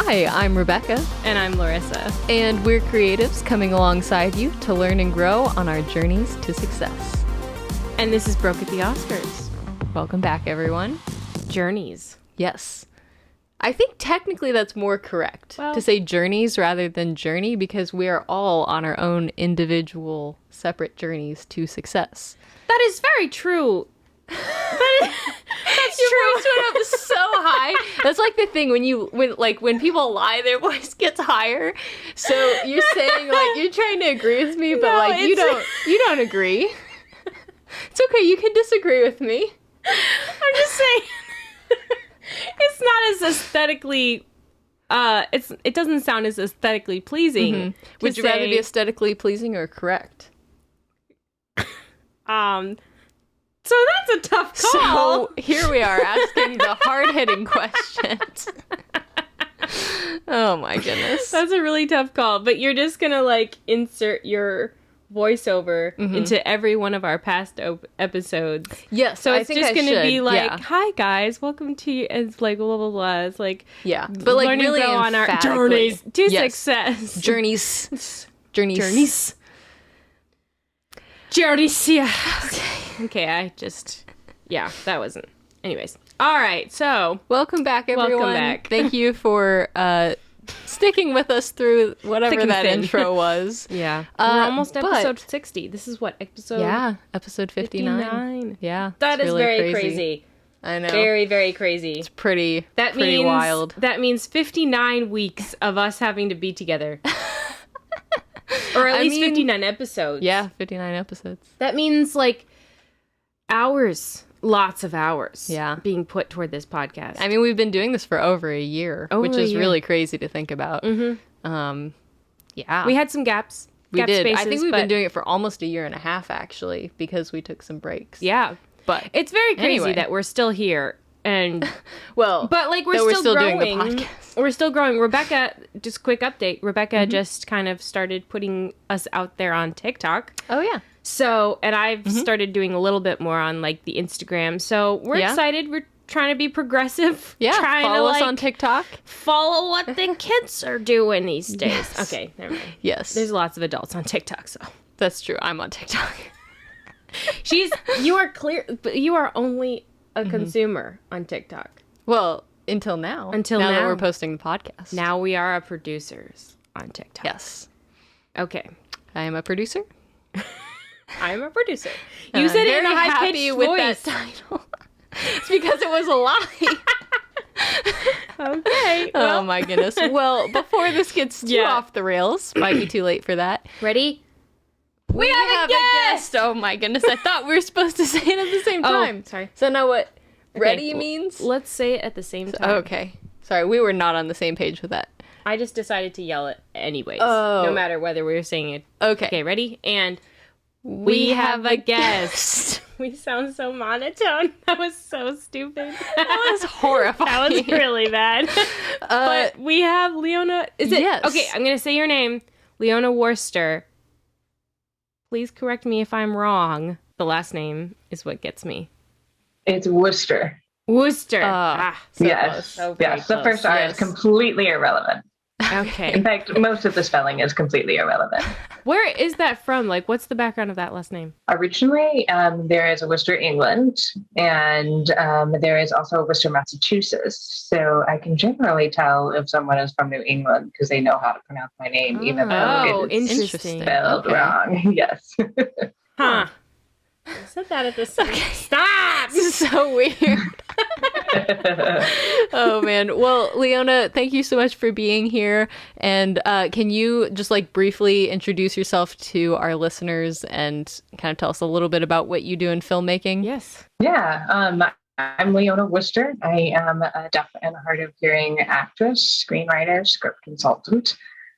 Hi, I'm Rebecca. And I'm Larissa. And we're creatives coming alongside you to learn and grow on our journeys to success. And this is Broke at the Oscars. Welcome back, everyone. Journeys. Yes. I think technically that's more correct to say journeys rather than journey, because we are all on our own individual separate journeys to success. That is very true. That's Your true. voice went up so high. That's like the thing when people lie, their voice gets higher. So you're saying you're trying to agree with me, but you don't agree. It's okay. You can disagree with me. I'm just saying. It's not as aesthetically. It doesn't sound as aesthetically pleasing. Mm-hmm. Would you rather be aesthetically pleasing or correct? So that's a tough call. So here we are asking the hard-hitting questions. Oh my goodness. That's a really tough call. But you're just gonna insert your voiceover into every one of our past episodes. Yes. So it's just gonna be yeah. Hi guys, welcome to, it's blah blah blah. It's yeah, but really go on our journeys to success. Journeys. Yeah. Okay, that wasn't. Anyways. All right, so. Welcome back, everyone. Welcome back. Thank you for sticking with us through whatever that intro was. Yeah. We're almost episode 60. This is what, episode? Yeah, episode 59. Yeah. That is really very crazy. I know. Very, very crazy. It's pretty wild. That means 59 weeks of us having to be together. Or at least 59 episodes. Yeah, 59 episodes. That means hours, lots of hours being put toward this podcast. I mean, we've been doing this for over a year, which is really crazy to think about. Mm-hmm. Yeah. We had some gaps. We did. Spaces, I think we've been doing it for almost a year and a half, actually, because we took some breaks. Yeah. But it's very crazy that we're still here. And we're still growing. Doing the podcast. We're still growing. Rebecca, just quick update. Rebecca just kind of started putting us out there on TikTok. Oh yeah. So, and I've started doing a little bit more on the Instagram. So we're excited. We're trying to be progressive. Yeah. Trying follow to us on TikTok. Follow what the kids are doing these days. Yes. Okay, never mind. Yes. There's lots of adults on TikTok, so that's true. I'm on TikTok. You are clear, but you are only a consumer on TikTok. Well, until now. Now that we're posting the podcast. Now we are producers on TikTok. Yes. Okay. I am a producer. I am a producer. You said it in a high-pitched voice. With that title. It's because it was a lie. Okay. Oh my goodness. Well, before this gets too off the rails, might be too late for that. Ready? We have a guest! Oh my goodness. I thought we were supposed to say it at the same time. Sorry. So now what ready means? Let's say it at the same time. Okay. Sorry, we were not on the same page with that. I just decided to yell it anyways. Oh. No matter whether we were saying it. Okay. Okay, ready? And we have a guest. We sound so monotone. That was so stupid. That was horrifying. That was really bad. But we have Leona. Is it? Yes. Okay, I'm going to say your name. Leona Worcester. Please correct me if I'm wrong. The last name is what gets me. It's Worcester. Worcester. Yes. So yes. The first R is completely irrelevant. Okay. In fact, most of the spelling is completely irrelevant. Where is that from? What's the background of that last name? Originally, there is a Worcester, England, and there is also Worcester, Massachusetts. So I can generally tell if someone is from New England because they know how to pronounce my name, even though it is interesting. spelled wrong. Yes. Huh. I said that at the same time. Stop! This is so weird. Oh man. Well, Leona, thank you so much for being here. And can you just briefly introduce yourself to our listeners and kind of tell us a little bit about what you do in filmmaking? Yes. Yeah. I'm Leona Worcester. I am a deaf and hard of hearing actress, screenwriter, script consultant,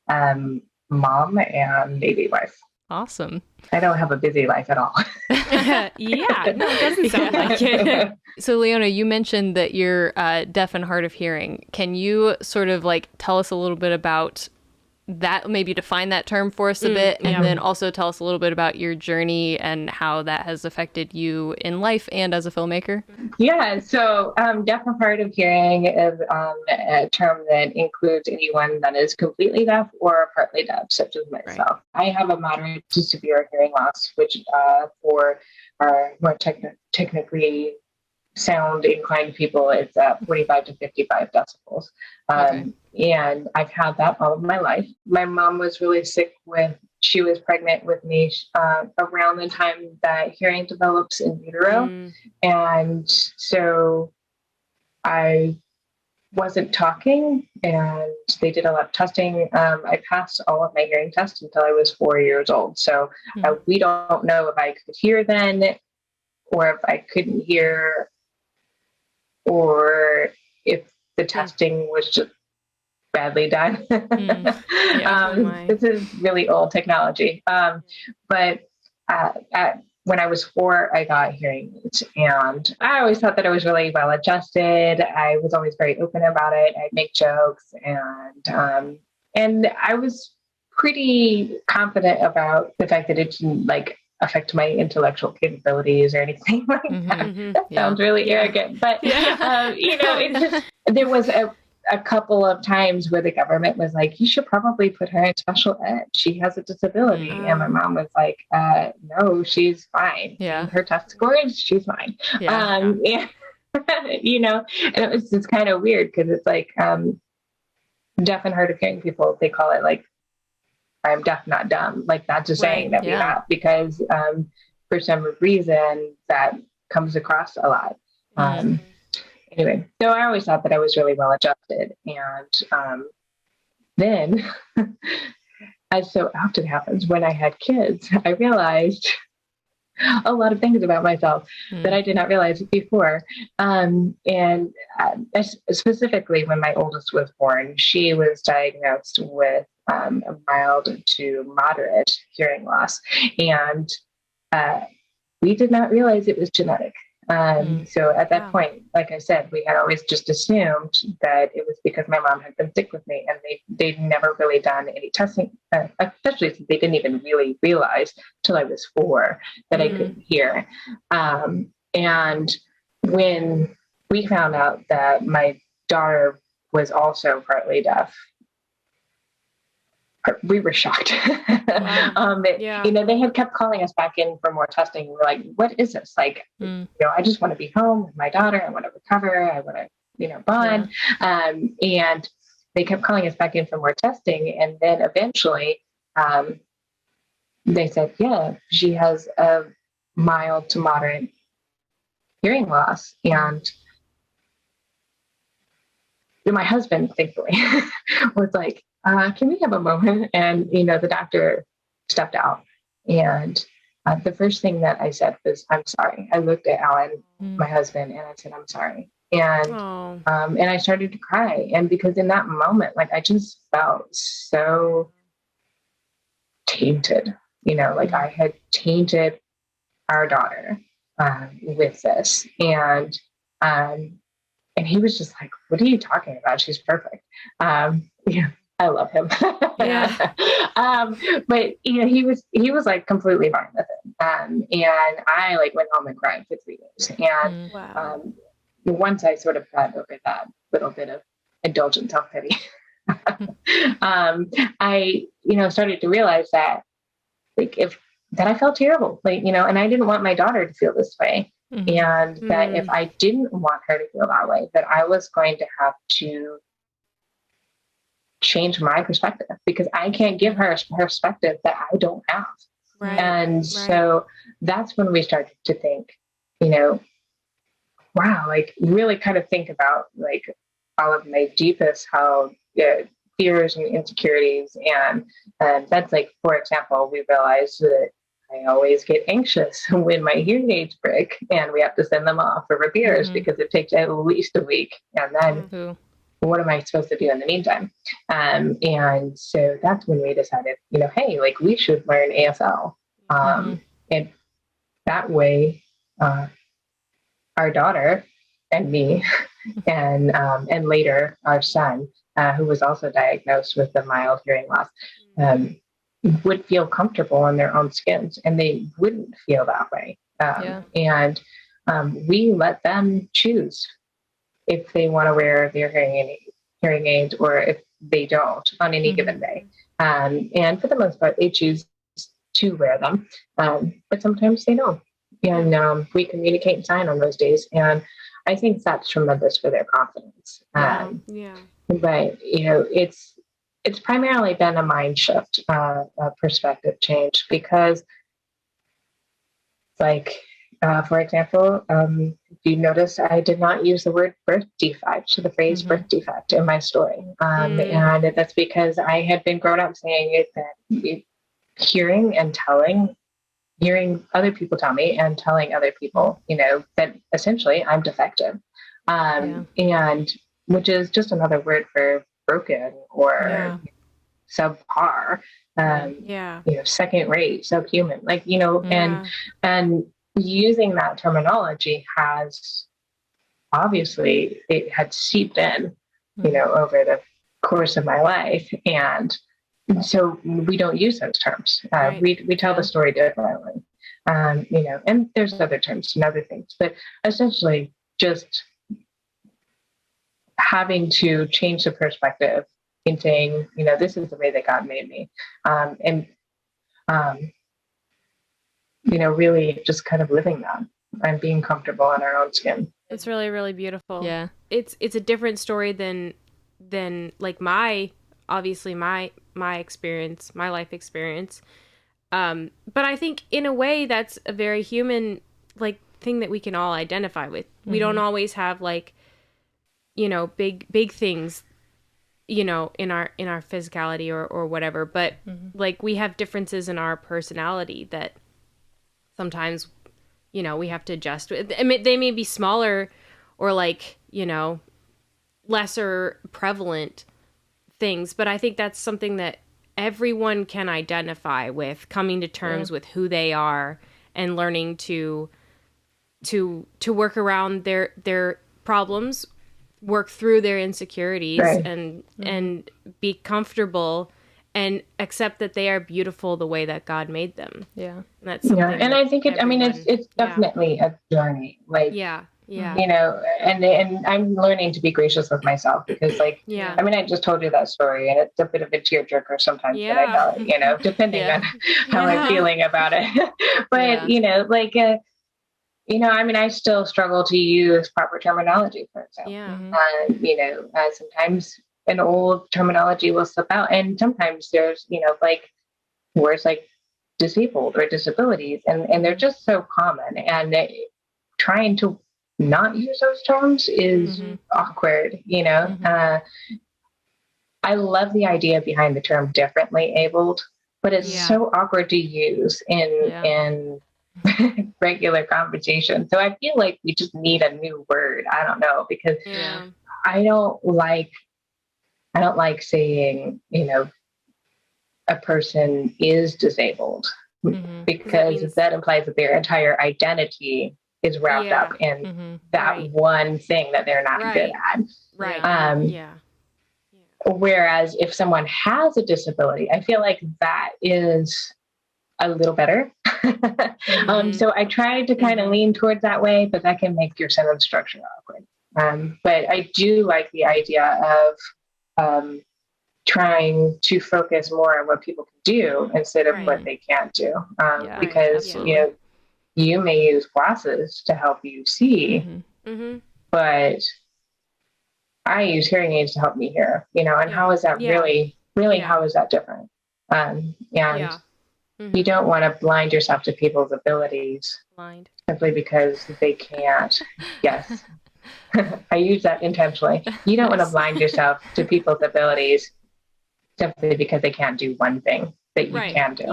mom, and baby wife. Awesome. I don't have a busy life at all. Yeah, no, it doesn't sound like it. So, Leona, you mentioned that you're deaf and hard of hearing. Can you sort of tell us a little bit about that, maybe define that term for us a bit, and then also tell us a little bit about your journey and how that has affected you in life and as a filmmaker? Yeah, so deaf and hard of hearing is a term that includes anyone that is completely deaf or partly deaf, such as myself. Right. I have a moderate to severe hearing loss, which for our more technically sound inclined people, it's 45 to 55 decibels. And I've had that all of my life. My mom was really sick she was pregnant with me around the time that hearing develops in utero. And so I wasn't talking, and they did a lot of testing. I passed all of my hearing tests until I was 4 years old. So we don't know if I could hear then, or if I couldn't hear, or if the testing was just badly done. This is really old technology. But when I was 4, I got hearing aids, and I always thought that I was really well adjusted. I was always very open about it. I'd make jokes, and I was pretty confident about the fact that it didn't affect my intellectual capabilities or anything like that. That sounds really arrogant, but there was a couple of times where the government was like, you should probably put her in special ed. She has a disability. And my mom was like, no, she's fine. Her test scores, she's fine. And it's kind of weird because it's like deaf and hard of hearing people, they call it I'm deaf, not dumb. That's a saying that we have, because for some reason that comes across a lot. Anyway, so I always thought that I was really well adjusted. And then, as so often happens when I had kids, I realized a lot of things about myself that I did not realize before. And specifically when my oldest was born, she was diagnosed with a mild to moderate hearing loss. And we did not realize it was genetic. So at that point, like I said, we had always just assumed that it was because my mom had been sick with me, and they'd never really done any testing, especially since they didn't even really realize till I was 4 that I couldn't hear. And when we found out that my daughter was also partly deaf, we were shocked. They had kept calling us back in for more testing. We're like, what is this? I just want to be home with my daughter. I want to recover. I want to, bond. And they kept calling us back in for more testing. And then eventually they said, she has a mild to moderate hearing loss. And my husband, thankfully, was like, can we have a moment? And, the doctor stepped out. And the first thing that I said was, I'm sorry. I looked at Alan, my husband, and I said, I'm sorry. And I started to cry. And because in that moment, I just felt so tainted, I had tainted our daughter with this. And he was just like, what are you talking about? She's perfect. I love him. But he was completely fine with it. And I went home and cried for 3 days. And once I sort of got over that little bit of indulgent self-pity, I started to realize that that I felt terrible, and I didn't want my daughter to feel this way. And that if I didn't want her to feel that way, that I was going to have to change my perspective, because I can't give her a perspective that I don't have. So that's when we started to think, wow, really kind of think about all of my deepest fears and insecurities. And that's for example, we realized that I always get anxious when my hearing aids break and we have to send them off for repairs because it takes at least a week. And then what am I supposed to do in the meantime? And so that's when we decided, hey, we should learn ASL. And that way, our daughter and me and later our son who was also diagnosed with a mild hearing loss, would feel comfortable in their own skins, and they wouldn't feel that way. And we let them choose if they want to wear their hearing aids or if they don't on any given day. And for the most part, they choose to wear them, but sometimes they don't. And we communicate in sign on those days, and I think that's tremendous for their confidence. But it's primarily been a mind shift, a perspective change, because, like, for example, you notice I did not use the word birth defect, the phrase birth defect, in my story. And that's because I had been grown up saying it, that hearing other people tell me and telling other people, that essentially I'm defective. And which is just another word for broken or subpar, second rate, subhuman, and using that terminology has obviously, it had seeped in, over the course of my life. And so we don't use those terms. We tell the story differently, and there's other terms and other things, but essentially just having to change the perspective in saying, this is the way that God made me. Really just kind of living that and being comfortable in our own skin. It's really, really beautiful. Yeah. It's a different story than like my experience, my life experience. But I think in a way that's a very human, like, thing that we can all identify with. We don't always have, like, big things, in our physicality or whatever, but like, we have differences in our personality that sometimes, we have to adjust with. I mean, they may be smaller or, like, lesser prevalent things, but I think that's something that everyone can identify with, coming to terms with who they are and learning to work around their problems, work through their insecurities, and be comfortable and accept that they are beautiful the way that God made them. Yeah. And that's something and I think it's definitely a journey. Like, and I'm learning to be gracious with myself, because, like, I just told you that story, and it's a bit of a tearjerker sometimes when I tell it, depending on how I'm feeling about it. But, I still struggle to use proper terminology, for example. Sometimes an old terminology will slip out, and sometimes there's, like, words like disabled or disabilities, and they're just so common, and trying to not use those terms is awkward. I love the idea behind the term differently abled, but it's so awkward to use in regular conversation. So I feel like we just need a new word. I don't know, because I don't like saying, a person is disabled, because that implies that their entire identity is wrapped up in that one thing that they're not good at. Whereas if someone has a disability, I feel like that is a little better. So I tried to kind of lean towards that way, but that can make your sentence structure awkward. But I do like the idea of trying to focus more on what people can do instead of what they can't do. Because, you may use glasses to help you see, but I use hearing aids to help me hear, and how is that really, how is that different? You don't want to blind yourself to people's abilities simply because they can't. Yes. I use that intentionally. You don't want to blind yourself to people's abilities simply because they can't do one thing that you can do.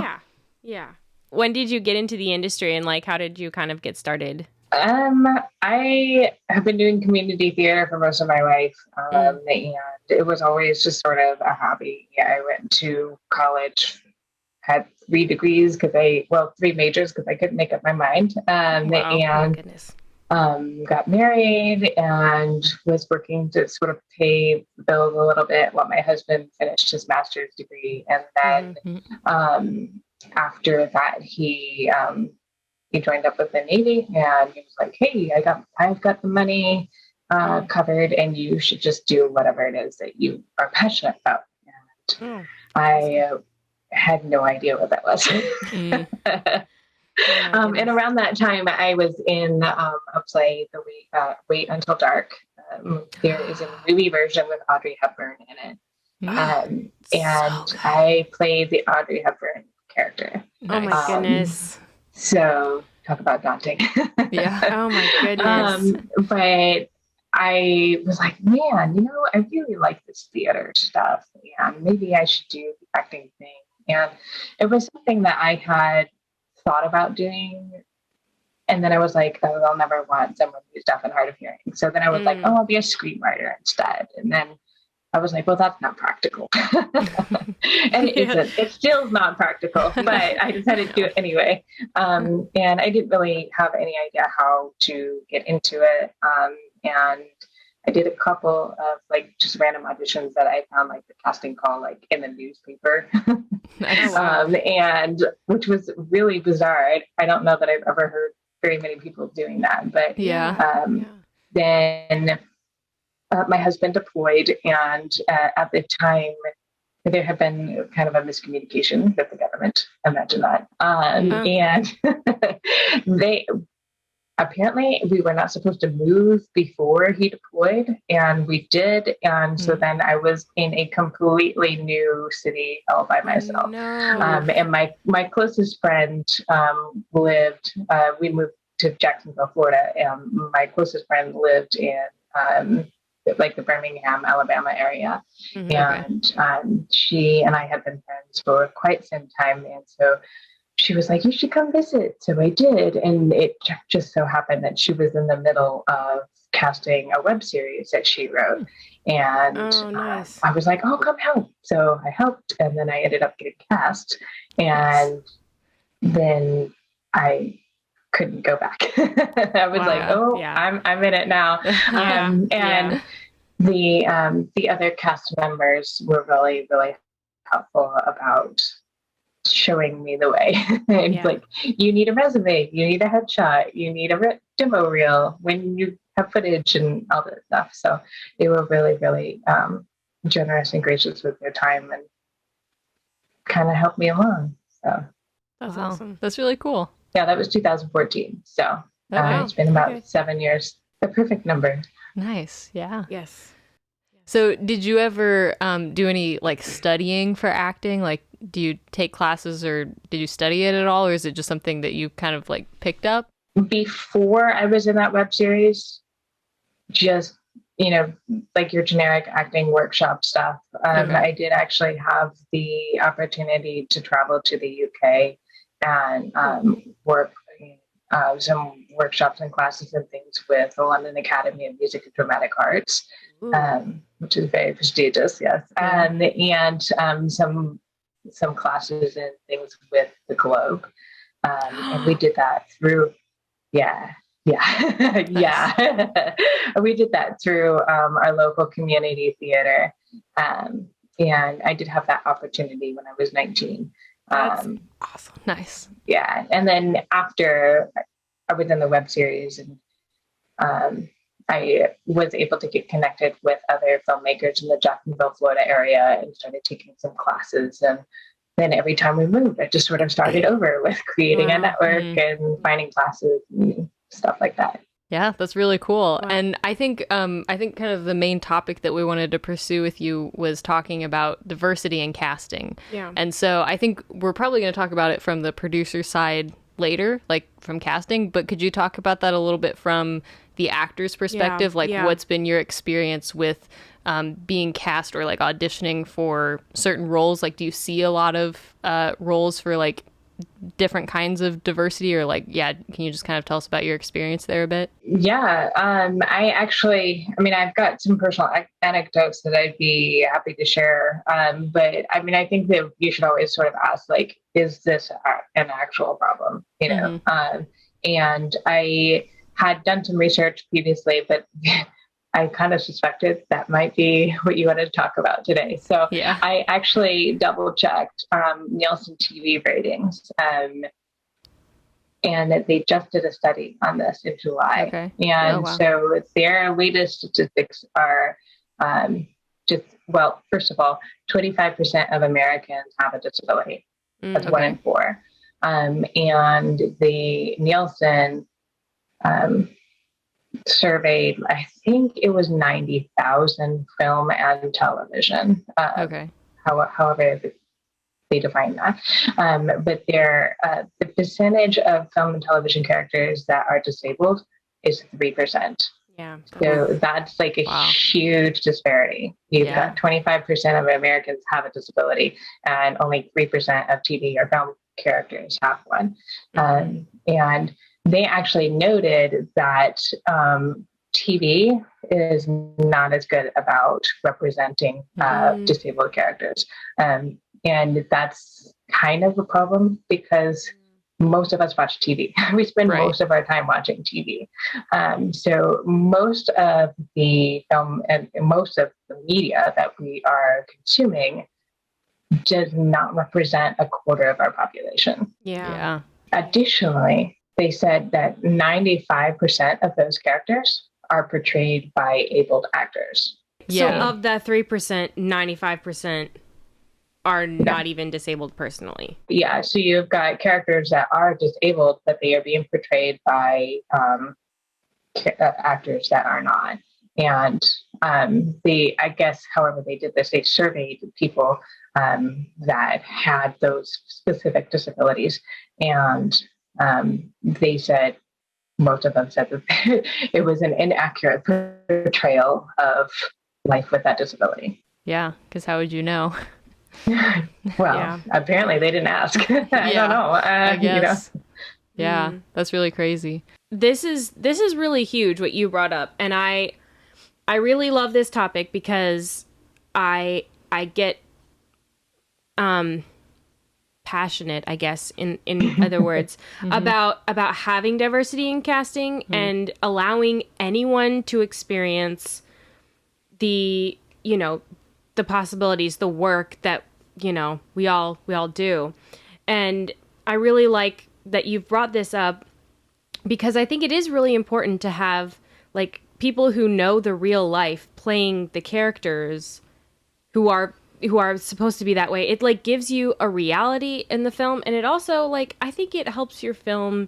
Yeah. When did you get into the industry, and, like, how did you kind of get started? I have been doing community theater for most of my life, and it was always just sort of a hobby. I went to college, had 3 degrees 3 majors because I couldn't make up my mind. Wow, my goodness. got married and was working to sort of pay the bills a little bit while my husband finished his master's degree. And then after that, he joined up with the Navy, and he was like, "Hey, I've got the money covered, and you should just do whatever it is that you are passionate about." And I had no idea what that was. And around that time, I was in a play, The Wait Until Dark. There is a movie version with Audrey Hepburn in it. And so I played the Audrey Hepburn character. Oh my goodness. So talk about daunting. Yeah. Oh my goodness. But I was like, man, I really like this theater stuff, and maybe I should do the acting thing. And it was something that I had thought about doing. And then I was like, oh, I'll never want someone who's deaf and hard of hearing. So then I was like, oh, I'll be a screenwriter instead. And then I was like, well, that's not practical. And it still is not practical, but I decided to do it anyway. And I didn't really have any idea how to get into it. And I did a couple of just random auditions that I found the casting call in the newspaper. And which was really bizarre. I don't know that I've ever heard very many people doing that, but then my husband deployed, and at the time there had been kind of a miscommunication with the government. Imagine that. And apparently we were not supposed to move before he deployed, and we did. And so then I was in a completely new city all by myself. And my closest friend we moved to Jacksonville, Florida, and my closest friend lived in the Birmingham, Alabama area. And she and I had been friends for quite some time. And so she was like, you should come visit. So I did. And it just so happened that she was in the middle of casting a web series that she wrote. And I was like, oh, come help. So I helped. And then I ended up getting cast. And then I couldn't go back. I was I'm in it now. The other cast members were really, really helpful about showing me the way. And you need a resume, you need a headshot, you need a demo reel when you have footage and all that stuff. So they were really, really generous and gracious with their time and kind of helped me along. So that's awesome. That's really cool. Yeah, that was 2014. So it's been about 7 years. The perfect number. Nice. Yeah. Yes. So did you ever do any studying for acting? Do you take classes or did you study it at all? Or is it just something that you kind of picked up? Before I was in that web series, just, your generic acting workshop stuff. I did actually have the opportunity to travel to the UK and work some workshops and classes and things with the London Academy of Music and Dramatic Arts, which is very prestigious, yes. And some classes and things with the Globe. And we did that through, we did that through our local community theater. And I did have that opportunity when I was 19. That's awesome. Nice. Yeah. And then after I was in the web series, and I was able to get connected with other filmmakers in the Jacksonville, Florida area, and started taking some classes. And then every time we moved, I just sort of started over with creating a network and finding classes and stuff like that. Yeah, that's really cool. Wow. And I think kind of the main topic that we wanted to pursue with you was talking about diversity in casting. Yeah. And so I think we're probably going to talk about it from the producer side later, from casting, but could you talk about that a little bit from the actor's perspective? What's been your experience with being cast or auditioning for certain roles? Do you see a lot of roles for different kinds of diversity, or can you just kind of tell us about your experience there a bit? Yeah. I've got some personal anecdotes that I'd be happy to share. But I think that you should always sort of ask, is this an actual problem? And had done some research previously, but I kind of suspected that might be what you wanted to talk about today. So Yeah. I actually double checked Nielsen TV ratings, and they just did a study on this in July. Okay. And Oh, wow. so their latest statistics are first of all, 25% of Americans have a disability. That's 1 in 4. And the Nielsen surveyed, I think it was 90,000 film and television. However they define that. But the percentage of film and television characters that are disabled is 3%. Yeah. So that's like a huge disparity. You've got 25% of Americans have a disability, and only 3% of TV or film characters have one. And they actually noted that TV is not as good about representing disabled characters. And that's kind of a problem because most of us watch TV. We spend most of our time watching TV. So most of the film and most of the media that we are consuming does not represent a quarter of our population. Yeah. Additionally, they said that 95% of those characters are portrayed by abled actors. So of that 3%, 95% are not even disabled personally. Yeah, so you've got characters that are disabled, but they are being portrayed by actors that are not. And however they did this, they surveyed people that had those specific disabilities, and they said, most of them said that it was an inaccurate portrayal of life with that disability. Yeah, because how would you know? Well, apparently they didn't ask. I don't know. I guess. You know? Yeah, that's really crazy. This is really huge what you brought up, and I really love this topic because I get passionate, I guess, in other words, about having diversity in casting and allowing anyone to experience the possibilities, the work that, we all do. And I really like that you've brought this up because I think it is really important to have like people who know the real life playing the characters who are supposed to be that way. It like gives you a reality in the film, and it also like I think it helps your film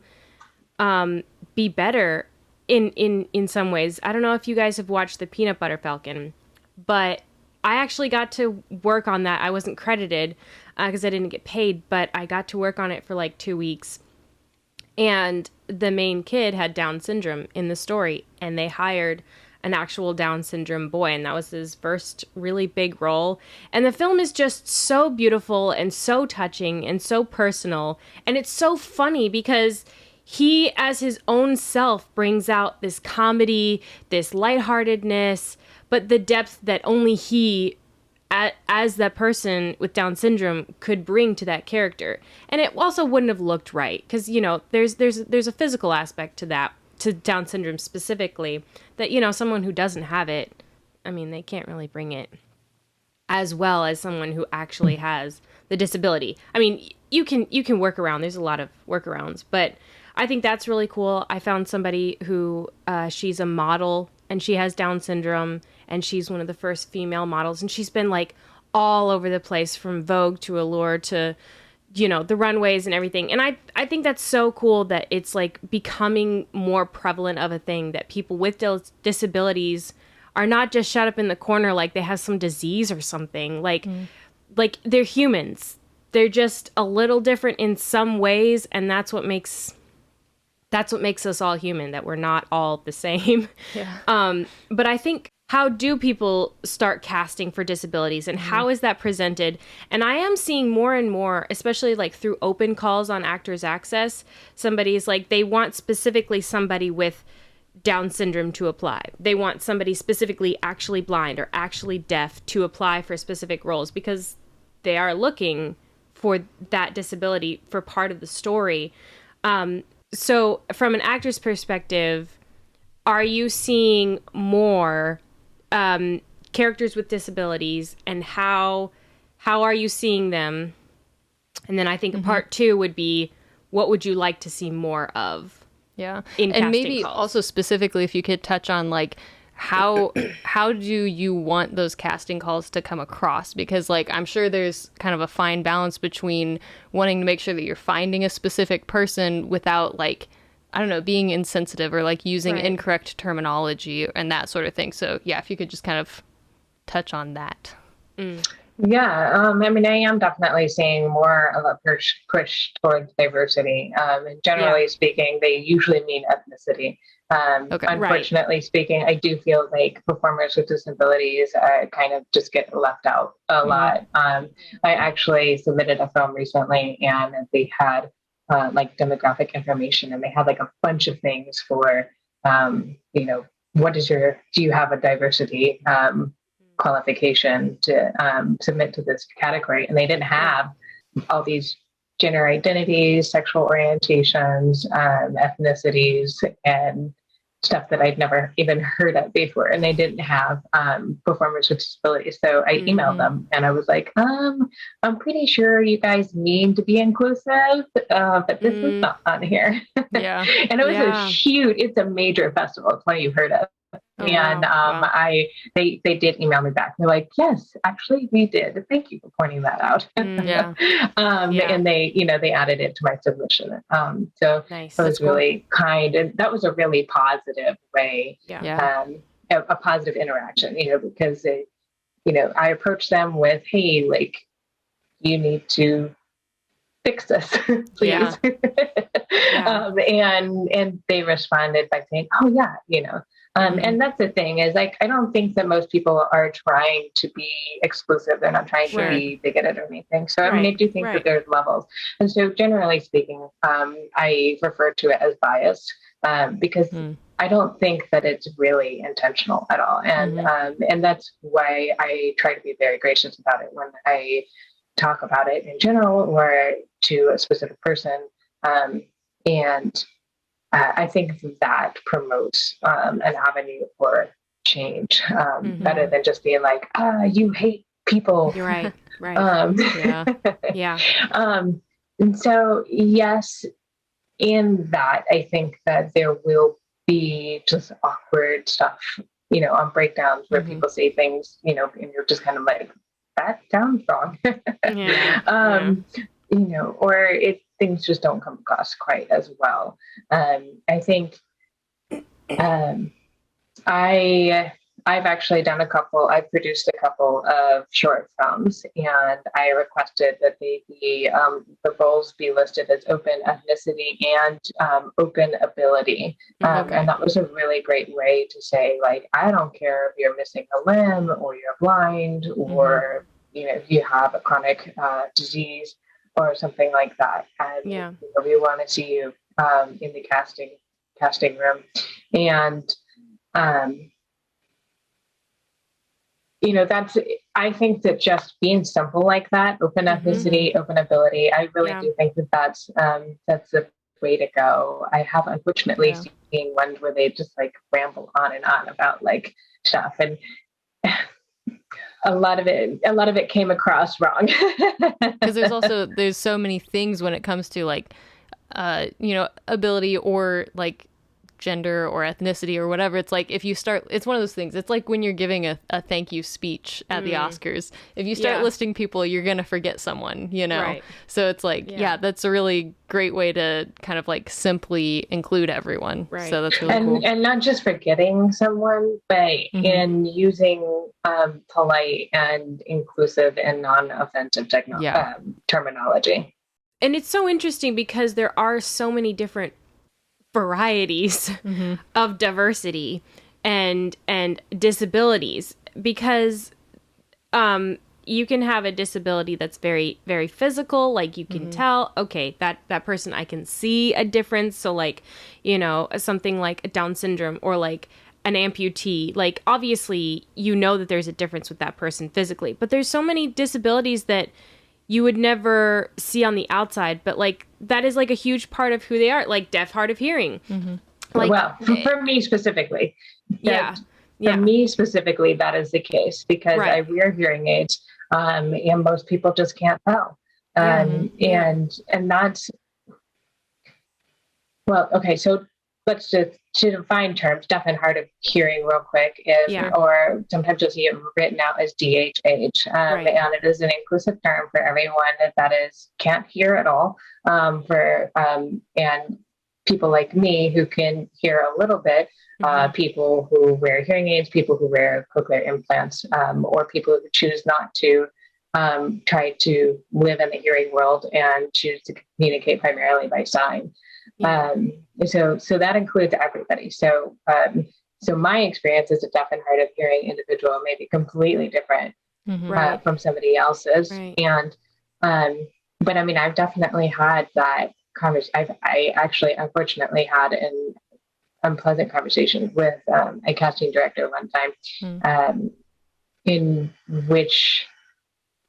be better in some ways. I don't know if you guys have watched The Peanut Butter Falcon, but I actually got to work on that. I wasn't credited because I didn't get paid, but I got to work on it for like 2 weeks. And the main kid had Down syndrome in the story, and they hired an actual Down syndrome boy, and that was his first really big role. And the film is just so beautiful and so touching and so personal, and it's so funny because he, as his own self, brings out this comedy, this lightheartedness, but the depth that only he, as that person with Down syndrome, could bring to that character. And it also wouldn't have looked right because, there's a physical aspect to that, to Down syndrome specifically, that, someone who doesn't have it, I mean, they can't really bring it as well as someone who actually has the disability. I mean, you can work around. There's a lot of workarounds, but I think that's really cool. I found somebody who, she's a model and she has Down syndrome, and she's one of the first female models, and she's been like all over the place from Vogue to Allure to, the runways and everything. And I think that's so cool that it's like becoming more prevalent of a thing, that people with disabilities are not just shut up in the corner like they have some disease or something. Like they're humans. They're just a little different in some ways, and that's what makes us all human, that we're not all the same. Yeah. But I think, how do people start casting for disabilities, and how is that presented? And I am seeing more and more, especially like through open calls on Actors Access, somebody's like, they want specifically somebody with Down syndrome to apply. They want somebody specifically actually blind or actually deaf to apply for specific roles because they are looking for that disability for part of the story. So from an actor's perspective, are you seeing more characters with disabilities, and how are you seeing them? And then I think part 2 would be, what would you like to see more of? Yeah. In and casting maybe calls? also specifically if you could touch on like how do you want those casting calls to come across? Because like I'm sure there's kind of a fine balance between wanting to make sure that you're finding a specific person without like, I don't know, being insensitive or like using incorrect terminology and that sort of thing. So yeah, if you could just kind of touch on that. Yeah, I mean, I am definitely seeing more of a push towards diversity. And generally speaking, they usually mean ethnicity. Unfortunately speaking, I do feel like performers with disabilities kind of just get left out a lot. I actually submitted a film recently, and they had like demographic information, and they had like a bunch of things for, do you have a diversity qualification to submit to this category? And they didn't have all these gender identities, sexual orientations, ethnicities, and stuff that I'd never even heard of before. And they didn't have performers with disabilities. So I emailed them and I was like, I'm pretty sure you guys mean to be inclusive, but this is not on here. Yeah. And it was it's a major festival. It's one you've heard of. They did email me back. They're like, yes, actually we did. Thank you for pointing that out. And they added it to my submission. So nice. it was really kind, and that was a really positive way, a positive interaction, because I approached them with, hey, like, you need to fix this, please. And they responded by saying, oh yeah, and that's the thing is, like, I don't think that most people are trying to be exclusive. They're not trying to be bigoted or anything. So, I mean, I do think that there's levels. And so generally speaking, I refer to it as bias because I don't think that it's really intentional at all. And that's why I try to be very gracious about it when I talk about it in general or to a specific person. I think that promotes an avenue for change better than just being like, you hate people. You're right. Right. And so, yes, in that, I think that there will be just awkward stuff, on breakdowns where people say things, and you're just kind of like, that sounds wrong. Or things just don't come across quite as well. I think I've actually done I've produced a couple of short films, and I requested that the roles be listed as open ethnicity and open ability. And that was a really great way to say, like, I don't care if you're missing a limb or you're blind or, if you have a chronic disease or something like that. And we want to see you in the casting room. And I think that just being simple like that, open ethnicity, open ability, I really do think that that's the way to go. I have unfortunately seen ones where they just like ramble on and on about like stuff, and a lot of it came across wrong. Because there's so many things when it comes to like ability or like gender or ethnicity or whatever. It's like, if you start, it's one of those things, it's like when you're giving a thank you speech at the Oscars, if you start listing people, you're gonna forget someone, so it's like that's a really great way to kind of like simply include everyone, so that's really cool. And not just forgetting someone, but in using polite and inclusive and non-offensive terminology. And it's so interesting because there are so many different varieties of diversity and disabilities, because you can have a disability that's very, very physical, like you can tell, okay, that person, I can see a difference. So like, something like a Down syndrome or like an amputee, like obviously that there's a difference with that person physically, but there's so many disabilities that you would never see on the outside, but like that is like a huge part of who they are, like deaf, hard of hearing. Like, well, for me specifically, yeah. For me specifically, that is the case because I wear hearing aids, and most people just can't tell. And that's, well, okay. So let's just to define terms, deaf and hard of hearing real quick is, or sometimes you'll see it written out as DHH. And it is an inclusive term for everyone that is can't hear at all. And people like me who can hear a little bit, people who wear hearing aids, people who wear cochlear implants, or people who choose not to try to live in the hearing world and choose to communicate primarily by sign. So that includes everybody. So my experience as a deaf and hard of hearing individual may be completely different from somebody else's. And, but I mean, I've definitely had that conversation. I actually, unfortunately, had an unpleasant conversation with a casting director one time, in which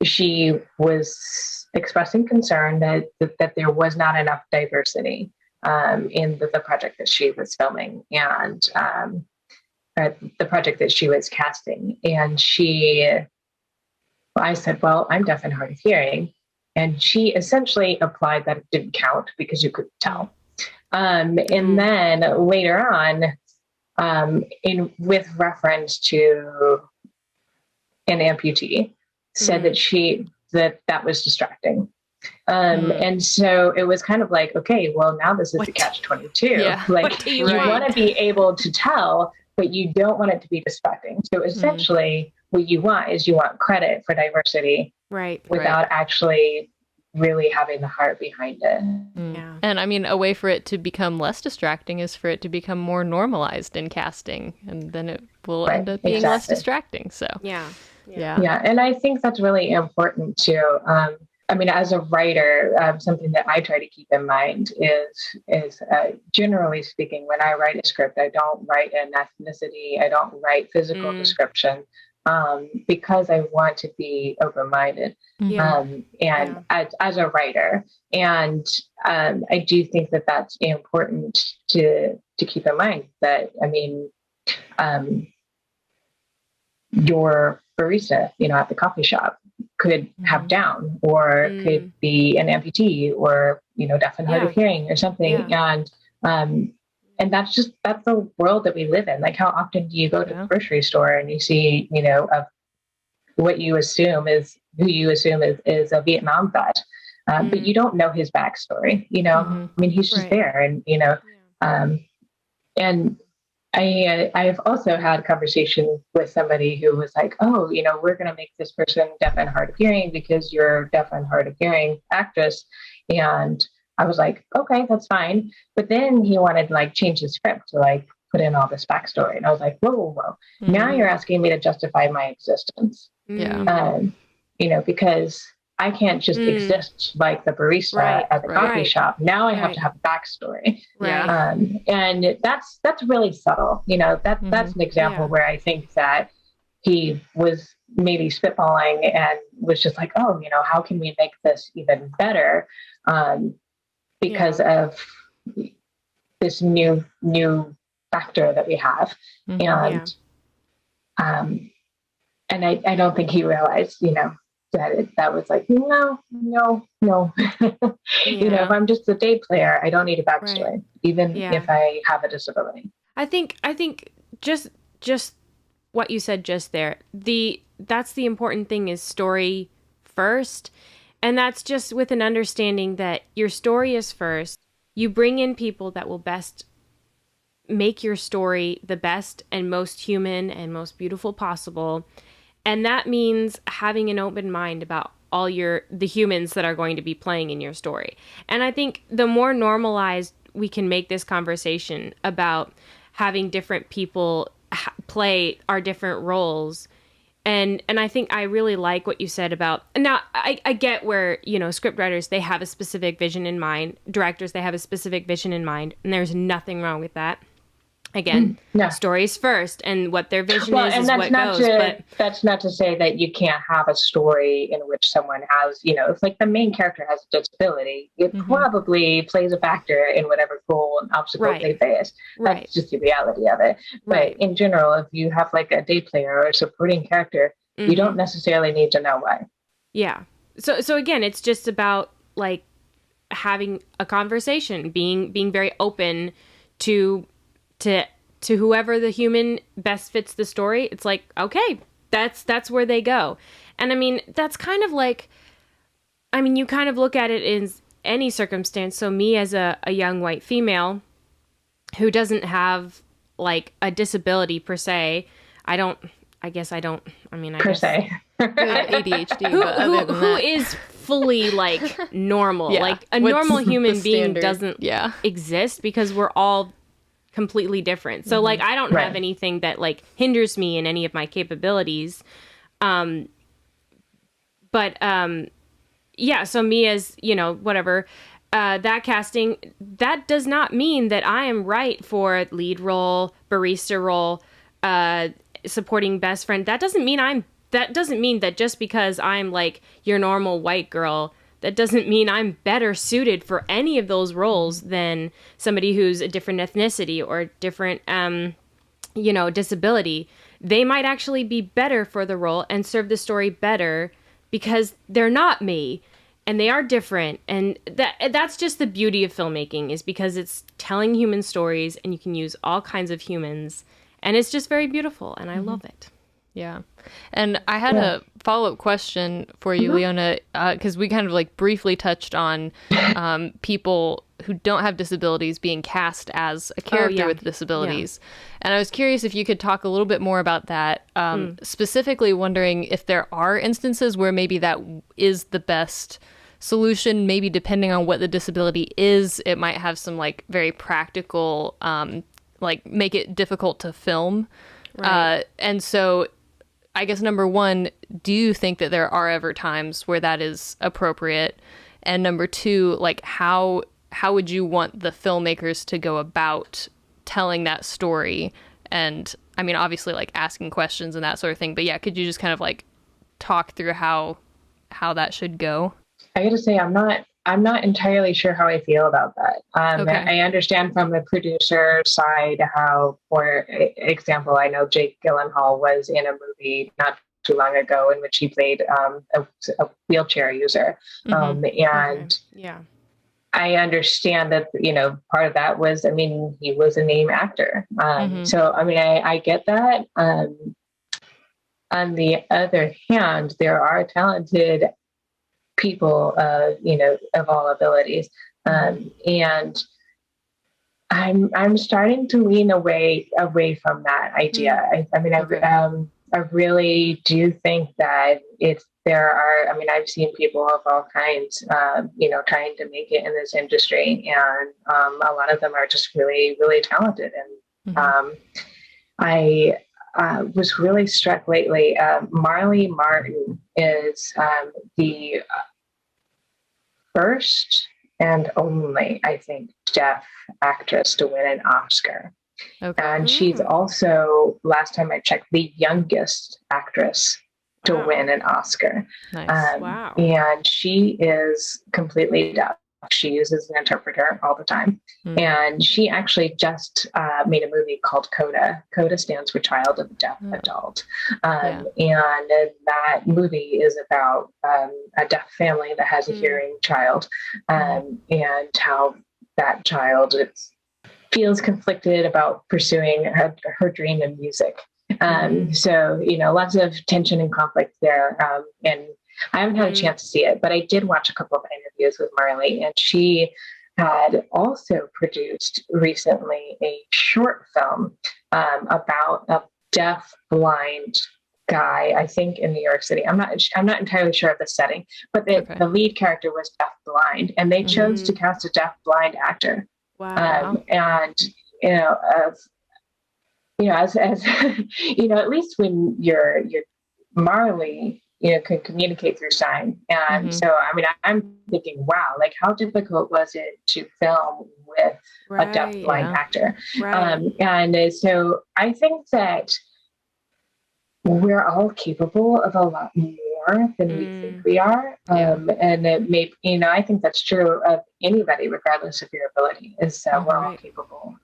she was expressing concern that there was not enough diversity in the project that she was filming and the project that she was casting. And I said, well, I'm deaf and hard of hearing. And she essentially applied that it didn't count because you couldn't tell. And then later on, with reference to an amputee, said that was distracting. And so it was kind of like, okay, well, now this is the catch-22. Like you want to be able to tell, but you don't want it to be distracting. So essentially what you want is you want credit for diversity without actually really having the heart behind it. And I mean, a way for it to become less distracting is for it to become more normalized in casting, and then it will end up being less distracting. So yeah. And I think that's really important too. I mean, as a writer, something that I try to keep in mind is generally speaking, when I write a script, I don't write an ethnicity, I don't write physical description, because I want to be open-minded, as a writer. And I do think that that's important to keep in mind. That, I mean, your barista, at the coffee shop could have Down, or could be an amputee, or deaf and hard of hearing or something. And that's the world that we live in. Like, how often do you go to the grocery store and you see what you assume is a Vietnam vet, but you don't know his backstory. I mean, he's just there, and and I've also had a conversation with somebody who was like, oh, we're going to make this person deaf and hard of hearing because you're a deaf and hard of hearing actress. And I was like, okay, that's fine. But then he wanted to change the script to put in all this backstory. And I was like, whoa. Now you're asking me to justify my existence. Because I can't just exist like the barista at the coffee shop. Now I have to have a backstory. And that's really subtle. That's an example where I think that he was maybe spitballing and was just like, oh, how can we make this even better? Because of this new factor that we have. And I don't think he realized, that was like, no. If I'm just a day player, I don't need a backstory, even if I have a disability. I think just what you said just there, that's the important thing, is story first. And that's just with an understanding that your story is first. You bring in people that will best make your story the best and most human and most beautiful possible. And that means having an open mind about all the humans that are going to be playing in your story. And I think the more normalized we can make this conversation about having different people play our different roles. And I think I really like what you said about, now I get where, scriptwriters, they have a specific vision in mind, directors, they have a specific vision in mind, and there's nothing wrong with that. Again, No. stories first, and what their vision Well, is and what goes. But that's not to say that you can't have a story in which someone has, if like the main character has a disability, it probably plays a factor in whatever goal and obstacles they face. Right. That's just the reality of it. Right. But in general, if you have like a day player or a supporting character, you don't necessarily need to know why. Yeah. So again, it's just about like having a conversation, being very open to whoever the human best fits the story. It's like, okay, that's where they go. And I mean, that's kind of like, I mean, you kind of look at it in any circumstance. So me as a young white female who doesn't have like a disability per se, Per se. ADHD. Who is fully like normal. Yeah. Like a What's normal human the being standard? doesn't Yeah. exist because we're all completely different. So like I don't have anything that like hinders me in any of my capabilities. Yeah, so me as, whatever, that casting, that does not mean that I am right for lead role, barista role, supporting best friend. That doesn't mean that just because I'm like your normal white girl, that doesn't mean I'm better suited for any of those roles than somebody who's a different ethnicity or different, disability. They might actually be better for the role and serve the story better because they're not me and they are different. And that's just the beauty of filmmaking, is because it's telling human stories and you can use all kinds of humans, and it's just very beautiful and I love it. Yeah. And I had a follow-up question for you, Leona, because we kind of like briefly touched on people who don't have disabilities being cast as a character with disabilities. And I was curious if you could talk a little bit more about that, specifically wondering if there are instances where maybe that is the best solution, maybe depending on what the disability is. It might have some like very practical, like make it difficult to film. Right. And so I guess number one, do you think that there are ever times where that is appropriate? And number two, like how would you want the filmmakers to go about telling that story? And I mean, obviously like asking questions and that sort of thing, but yeah, could you just kind of like talk through how that should go? I gotta say, I'm not entirely sure how I feel about that. I understand from the producer side how, for example, I know Jake Gyllenhaal was in a movie not too long ago in which he played a wheelchair user. And I understand that, part of that was, I mean, he was a name actor. So, I mean, I get that. On the other hand, there are talented people, of all abilities. And I'm starting to lean away from that idea. I really do think that I've seen people of all kinds, trying to make it in this industry, and a lot of them are just really, really talented. And I was really struck lately. Marley Martin is the first and only, I think, deaf actress to win an Oscar. Okay. And she's also, last time I checked, the youngest actress to win an Oscar. Nice. Wow. And she is completely deaf. She uses an interpreter all the time. And she actually just made a movie called CODA. CODA stands for Child of a Deaf Adult. And that movie is about a deaf family that has a hearing child, and how that child feels conflicted about pursuing her dream in music. So, lots of tension and conflict there. And I haven't had a chance to see it, but I did watch a couple of interviews with Marley, and she had also produced recently a short film about a deaf blind guy, I think in New York City. I'm not entirely sure of the setting, but the lead character was deaf blind, and they chose to cast a deaf blind actor. Wow. And as at least when you're Marley can communicate through sign. And so, I mean, I'm thinking, wow, like how difficult was it to film with a deaf blind actor? Right. And so I think that we're all capable of a lot more than we think we are. And it may, I think that's true of anybody, regardless of your ability, is that we're all capable.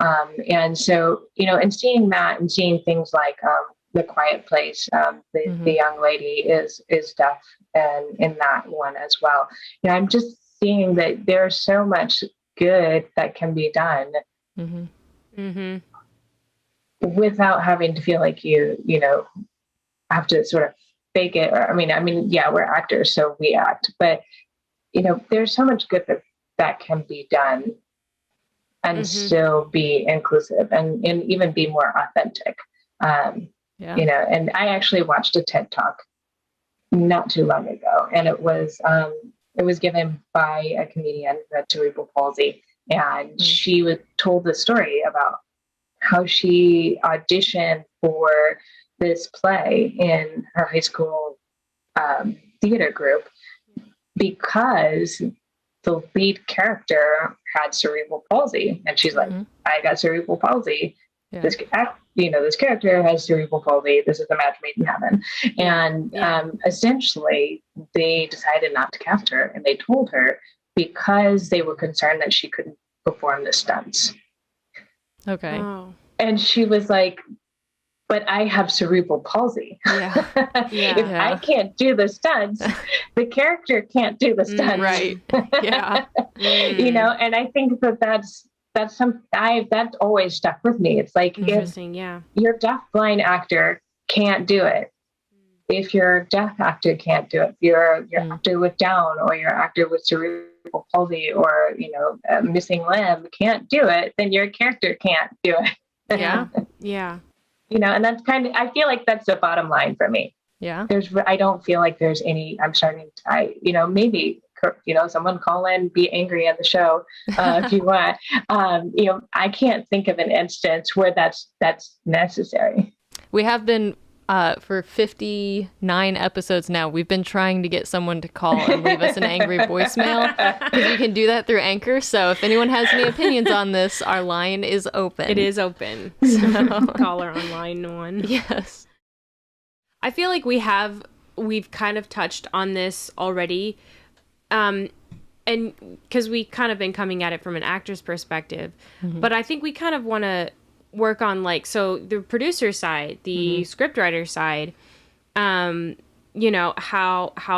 And so, and seeing that and seeing things like The Quiet Place, the young lady is deaf, and in that one as well. I'm just seeing that there's so much good that can be done without having to feel like you have to sort of fake it. Or I mean, yeah, we're actors, so we act, but there's so much good that can be done and still be inclusive and even be more authentic. And I actually watched a TED Talk not too long ago, and it was given by a comedian who had cerebral palsy, and she told the story about how she auditioned for this play in her high school theater group because the lead character had cerebral palsy, and she's like, I got cerebral palsy. This character has cerebral palsy. This is a match made in heaven. And essentially, they decided not to cast her, and they told her because they were concerned that she couldn't perform the stunts. Okay. Oh. And she was like, but I have cerebral palsy. If I can't do the stunts, the character can't do the stunts. Right. Yeah. And I think that's always stuck with me. It's like, interesting. If your deaf blind actor can't do it, if your deaf actor can't do it, if your actor with Down or your actor with cerebral palsy or, a missing limb can't do it, then your character can't do it. Yeah. And that's I feel like that's the bottom line for me. Yeah. I don't feel like there's any, maybe, someone call in, be angry at the show if you want. I can't think of an instance where that's necessary. We have been, for 59 episodes now, we've been trying to get someone to call and leave us an angry voicemail, because you can do that through Anchor. So if anyone has any opinions on this, our line is open. It is open. So caller on line 1. Yes. I feel like we've kind of touched on this already. And because we kind of been coming at it from an actor's perspective, but I think we kind of want to work on so the producer side, the scriptwriter side, how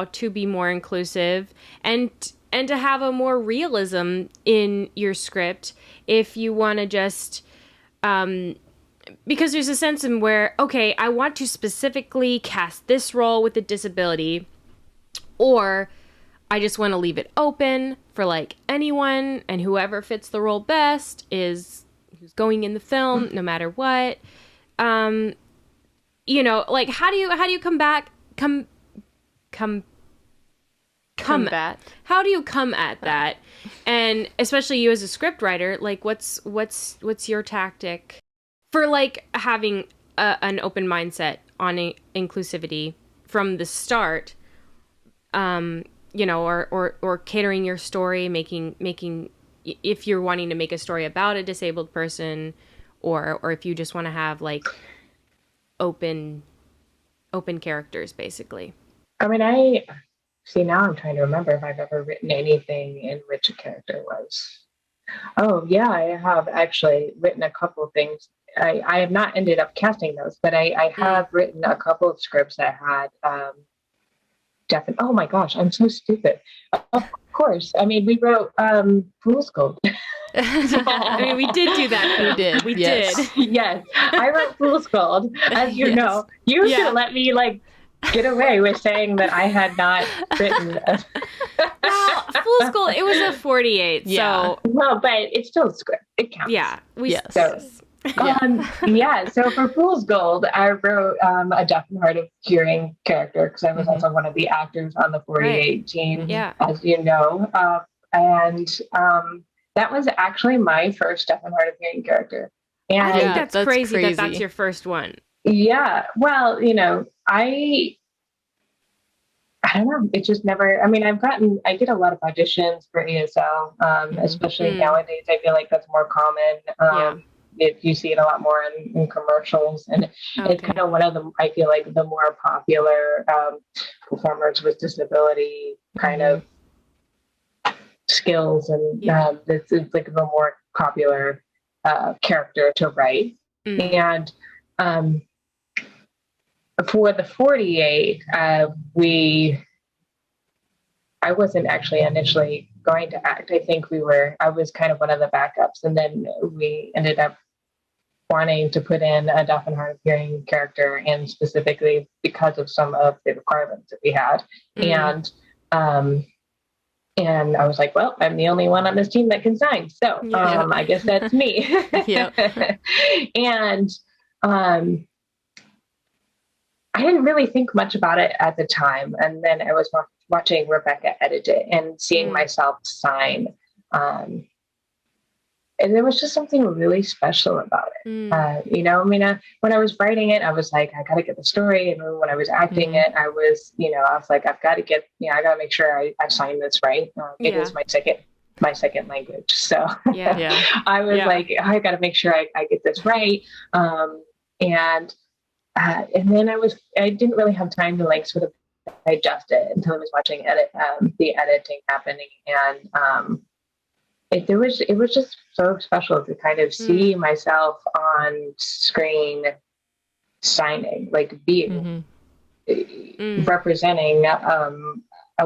to be more inclusive and to have a more realism in your script if you want to just, because there's a sense in where, okay, I want to specifically cast this role with a disability, or I just want to leave it open for anyone, and whoever fits the role best is who's going in the film, no matter what. How do you combat? How do you come at that? And especially you as a scriptwriter, what's your tactic for having an open mindset on inclusivity from the start? Or catering your story, making if you're wanting to make a story about a disabled person, or if you just want to have open characters, basically. I mean, now I'm trying to remember if I've ever written anything in which a character was. Oh yeah, I have actually written a couple of things. I have not ended up casting those, but I have written a couple of scripts that had oh my gosh, I'm so stupid. Of course. I mean, we wrote Fool's Gold. I mean, we did do that. We did. Yes. I wrote Fool's Gold. As you know, you should let me get away with saying that I had not written well, Fool's Gold, it was a 48. So well, but it's still a script. It counts. Yeah. So for Fool's Gold, I wrote a deaf and hard of hearing character, because I was also one of the actors on the 48 team, as you know. And that was actually my first deaf and hard of hearing character. And I think that's crazy that that's your first one. Yeah. Well, I don't know. It just never, I mean, I did a lot of auditions for ASL, especially nowadays. I feel like that's more common. You see it a lot more in commercials, and it's kind of one of the, I feel like the more popular performers with disability kind of skills, and this is like the more popular character to write. And for the 48, I wasn't actually initially going to act. I was kind of one of the backups, and then we ended up wanting to put in a deaf and hard of hearing character, and specifically because of some of the requirements that we had. And I was like, well, I'm the only one on this team that can sign. So I guess that's me. And I didn't really think much about it at the time. And then I was watching Rebecca edit it and seeing myself sign. And there was just something really special about it. You know, I mean, when I was writing it, I was like, I got to get the story. And when I was acting it, I was like, I've got to get, I got to make sure I sign this right. It is my second language. So I was like, I got to make sure I get this right. And then I didn't really have time to like sort of digest it until I was watching the editing happening. And, it was just so special to kind of see myself on screen signing, like being representing a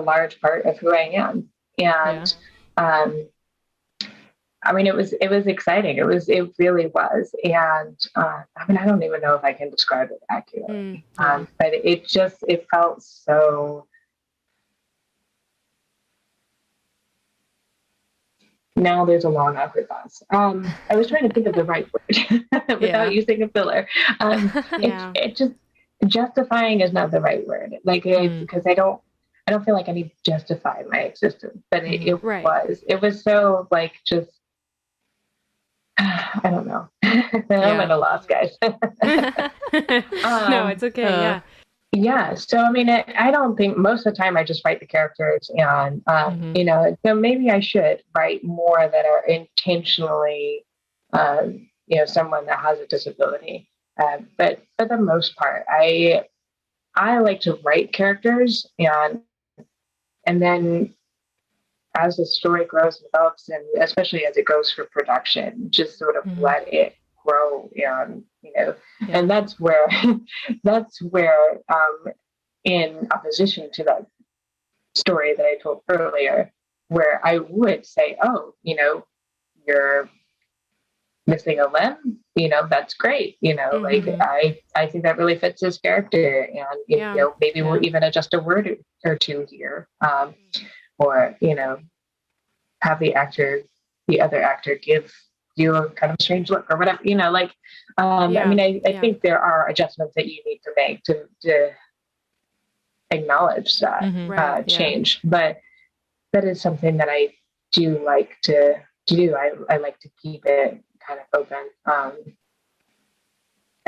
large part of who I am. And I mean, it was exciting. It really was. And I mean, I don't even know if I can describe it accurately, but it felt so. Now there's a long awkward pause. I was trying to think of the right word without using a filler. It just, justifying is not the right word. Like, because I don't feel like I need to justify my existence, but it was so like, just, I don't know. I'm at a loss, guys. No, it's okay. Yeah. So, I mean, I don't think most of the time I just write the characters, and, so maybe I should write more that are intentionally, someone that has a disability. But for the most part, I like to write characters, and then as the story grows and develops, and especially as it goes for production, just sort of let it grow, and and that's where in opposition to that story that I told earlier, where I would say, oh, you're missing a limb, that's great, like I think that really fits his character, and maybe we'll even adjust a word or two here, or have the other actor give you a kind of strange look or whatever, I mean, I think there are adjustments that you need to make to acknowledge that change, but that is something that I do like to do. I like to keep it kind of open.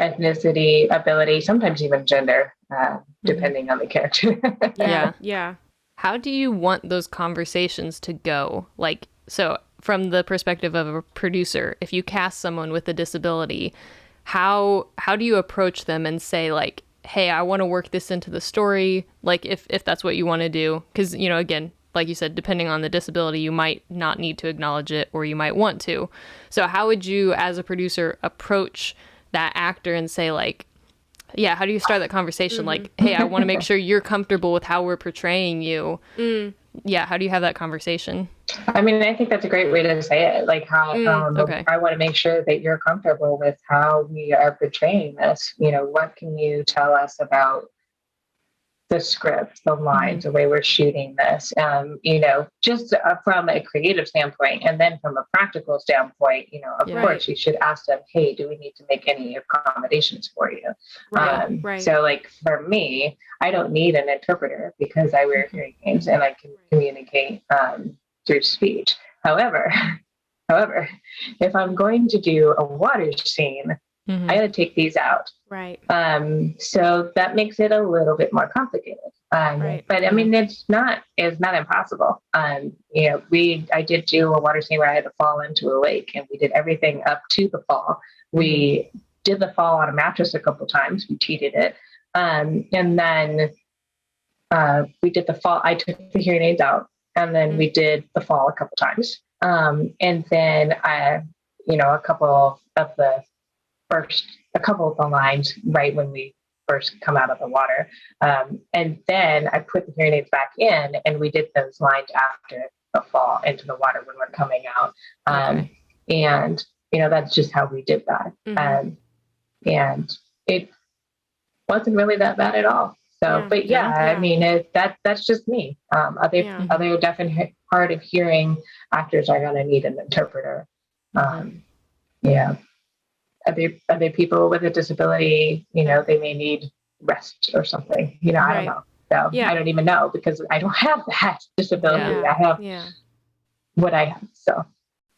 Ethnicity, ability, sometimes even gender, depending on the character. Yeah. How do you want those conversations to go? Like, so from the perspective of a producer, if you cast someone with a disability, how do you approach them and say, like, hey, I want to work this into the story, like if that's what you want to do? Because, again, like you said, depending on the disability, you might not need to acknowledge it, or you might want to. So how would you, as a producer, approach that actor and say, like, yeah, how do you start that conversation? Like, hey, I want to make sure you're comfortable with how we're portraying you. Yeah, how do you have that conversation? I mean, I think that's a great way to say it. Like, how I want to make sure that you're comfortable with how we are portraying this. What can you tell us about the script, the lines, the way we're shooting this, just from a creative standpoint, and then from a practical standpoint, of course you should ask them, hey, do we need to make any accommodations for you? So like for me, I don't need an interpreter because I wear hearing aids and I can communicate through speech. However, if I'm going to do a water scene, I got to take these out. Right. So that makes it a little bit more complicated. Right. But I mean, it's not impossible. I did do a water scene where I had to fall into a lake, and we did everything up to the fall. We did the fall on a mattress a couple times. We cheated it. And then we did the fall. I took the hearing aids out, and then we did the fall a couple times. And then a couple of the lines right when we first come out of the water. And then I put the hearing aids back in, and we did those lines after the fall into the water when we're coming out. And, that's just how we did that. And it wasn't really that bad at all. So, I mean, that's just me. Other deaf and hard of hearing actors are going to need an interpreter. Other people with a disability, they may need rest or something. I don't know. So I don't even know, because I don't have that disability. I have what I have. So.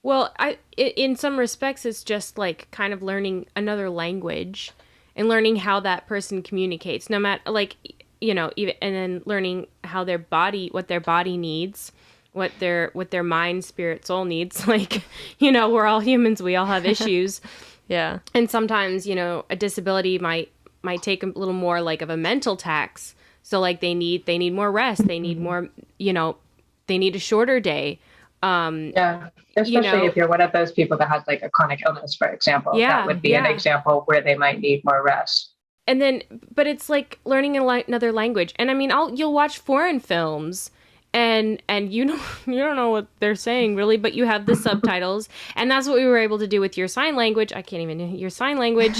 Well, in some respects, it's just like kind of learning another language and learning how that person communicates, no matter even, and then learning how what their body needs, what their mind, spirit, soul needs. We're all humans. We all have issues. Yeah. And sometimes, a disability might take a little more like of a mental tax. So like they need more rest. They need more, they need a shorter day. Especially if you're one of those people that has like a chronic illness, for example, that would be an example where they might need more rest. And then, but it's like learning another language. And I mean, you'll watch foreign films and you don't know what they're saying really, but you have the subtitles, and that's what we were able to do with your sign language. I can't even do your sign language.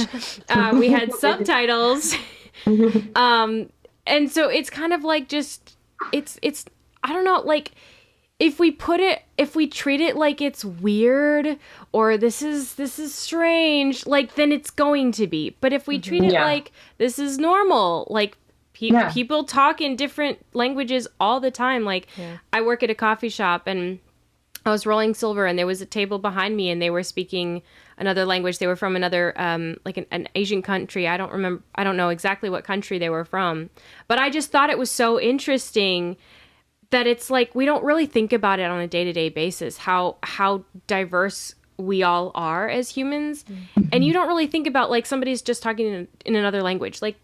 We had subtitles. And so it's kind of like just, it's, I don't know, like if we treat it like it's weird or this is strange, like then it's going to be. But if we treat it like this is normal, like people talk in different languages all the time. Like I work at a coffee shop, and I was rolling silver, and there was a table behind me, and they were speaking another language. They were from another, like an Asian country. I don't know exactly what country they were from, but I just thought it was so interesting that it's like, we don't really think about it on a day-to-day basis, how diverse we all are as humans. And you don't really think about like somebody's just talking in another language. Like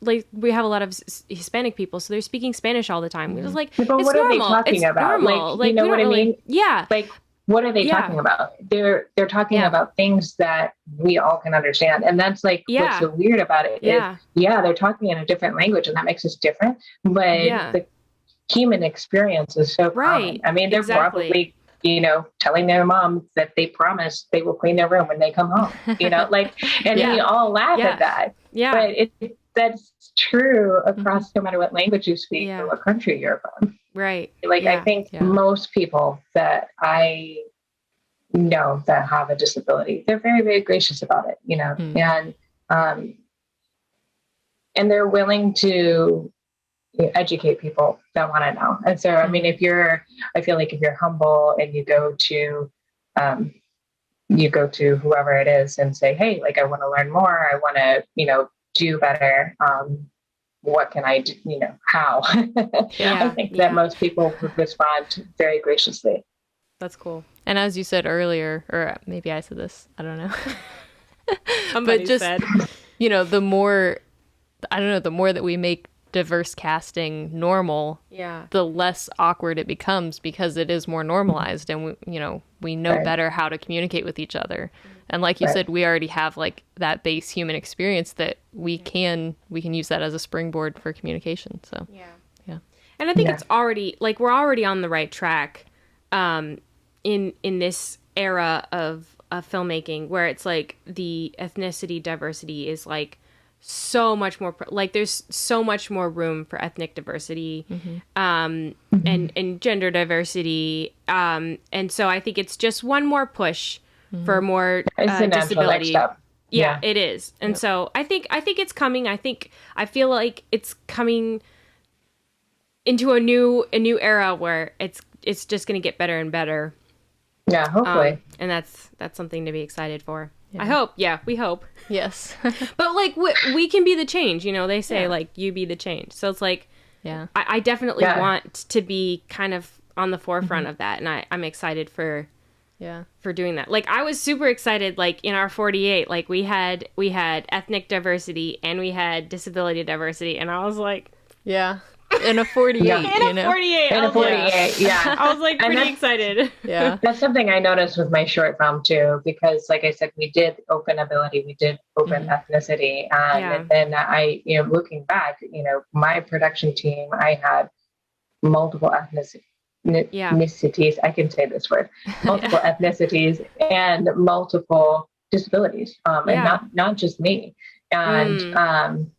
we have a lot of Hispanic people, so they're speaking Spanish all the time. We're just like, but it's what normal. Are they talking it's about? Normal. Like, you know what I mean? Yeah. Like, what are they talking about? They're talking about things that we all can understand. And that's like, what's so weird about it is, they're talking in a different language, and that makes us different. But the human experience is so common. I mean, they're probably, telling their mom that they promise they will clean their room when they come home, and we all laugh at that. Yeah. But that's true across no matter what language you speak or what country you're from. Right. Like, I think most people that I know that have a disability, they're very, very gracious about it, and they're willing to educate people that want to know. And so, I mean, I feel like if you're humble and you go to whoever it is and say, hey, like, I want to learn more. I want to, do better. What can I do? How? I think that most people would respond very graciously. That's cool. And as you said earlier, or maybe I said this, I don't know. Somebody said, the more that we make diverse casting normal, the less awkward it becomes, because it is more normalized, and we know better how to communicate with each other. And like you said, we already have like that base human experience that we can use that as a springboard for communication. So and I think it's already like we're already on the right track in this era of filmmaking, where it's like the ethnicity diversity is like so much more, like there's so much more room for ethnic diversity, and gender diversity, and so I think it's just one more push for more disability. Yeah, it is. And so I think it's coming. I feel like it's coming into a new era where it's just going to get better and better. Yeah, hopefully. And that's something to be excited for. I hope. Yeah, we hope. Yes. But like we can be the change, you know, they say like you be the change. So it's like, I definitely want to be kind of on the forefront of that. And I'm excited for doing that. Like I was super excited, like in our 48, like we had ethnic diversity and we had disability diversity. And I was like, in a 48, in a 48. In a 48, yeah. I was like pretty excited. Yeah. That's something I noticed with my short film too, because like I said, we did open ability, we did open ethnicity. And then I, you know, looking back, you know, my production team, I had multiple ethnicities. I can say this word, multiple ethnicities and multiple disabilities. And not just me. And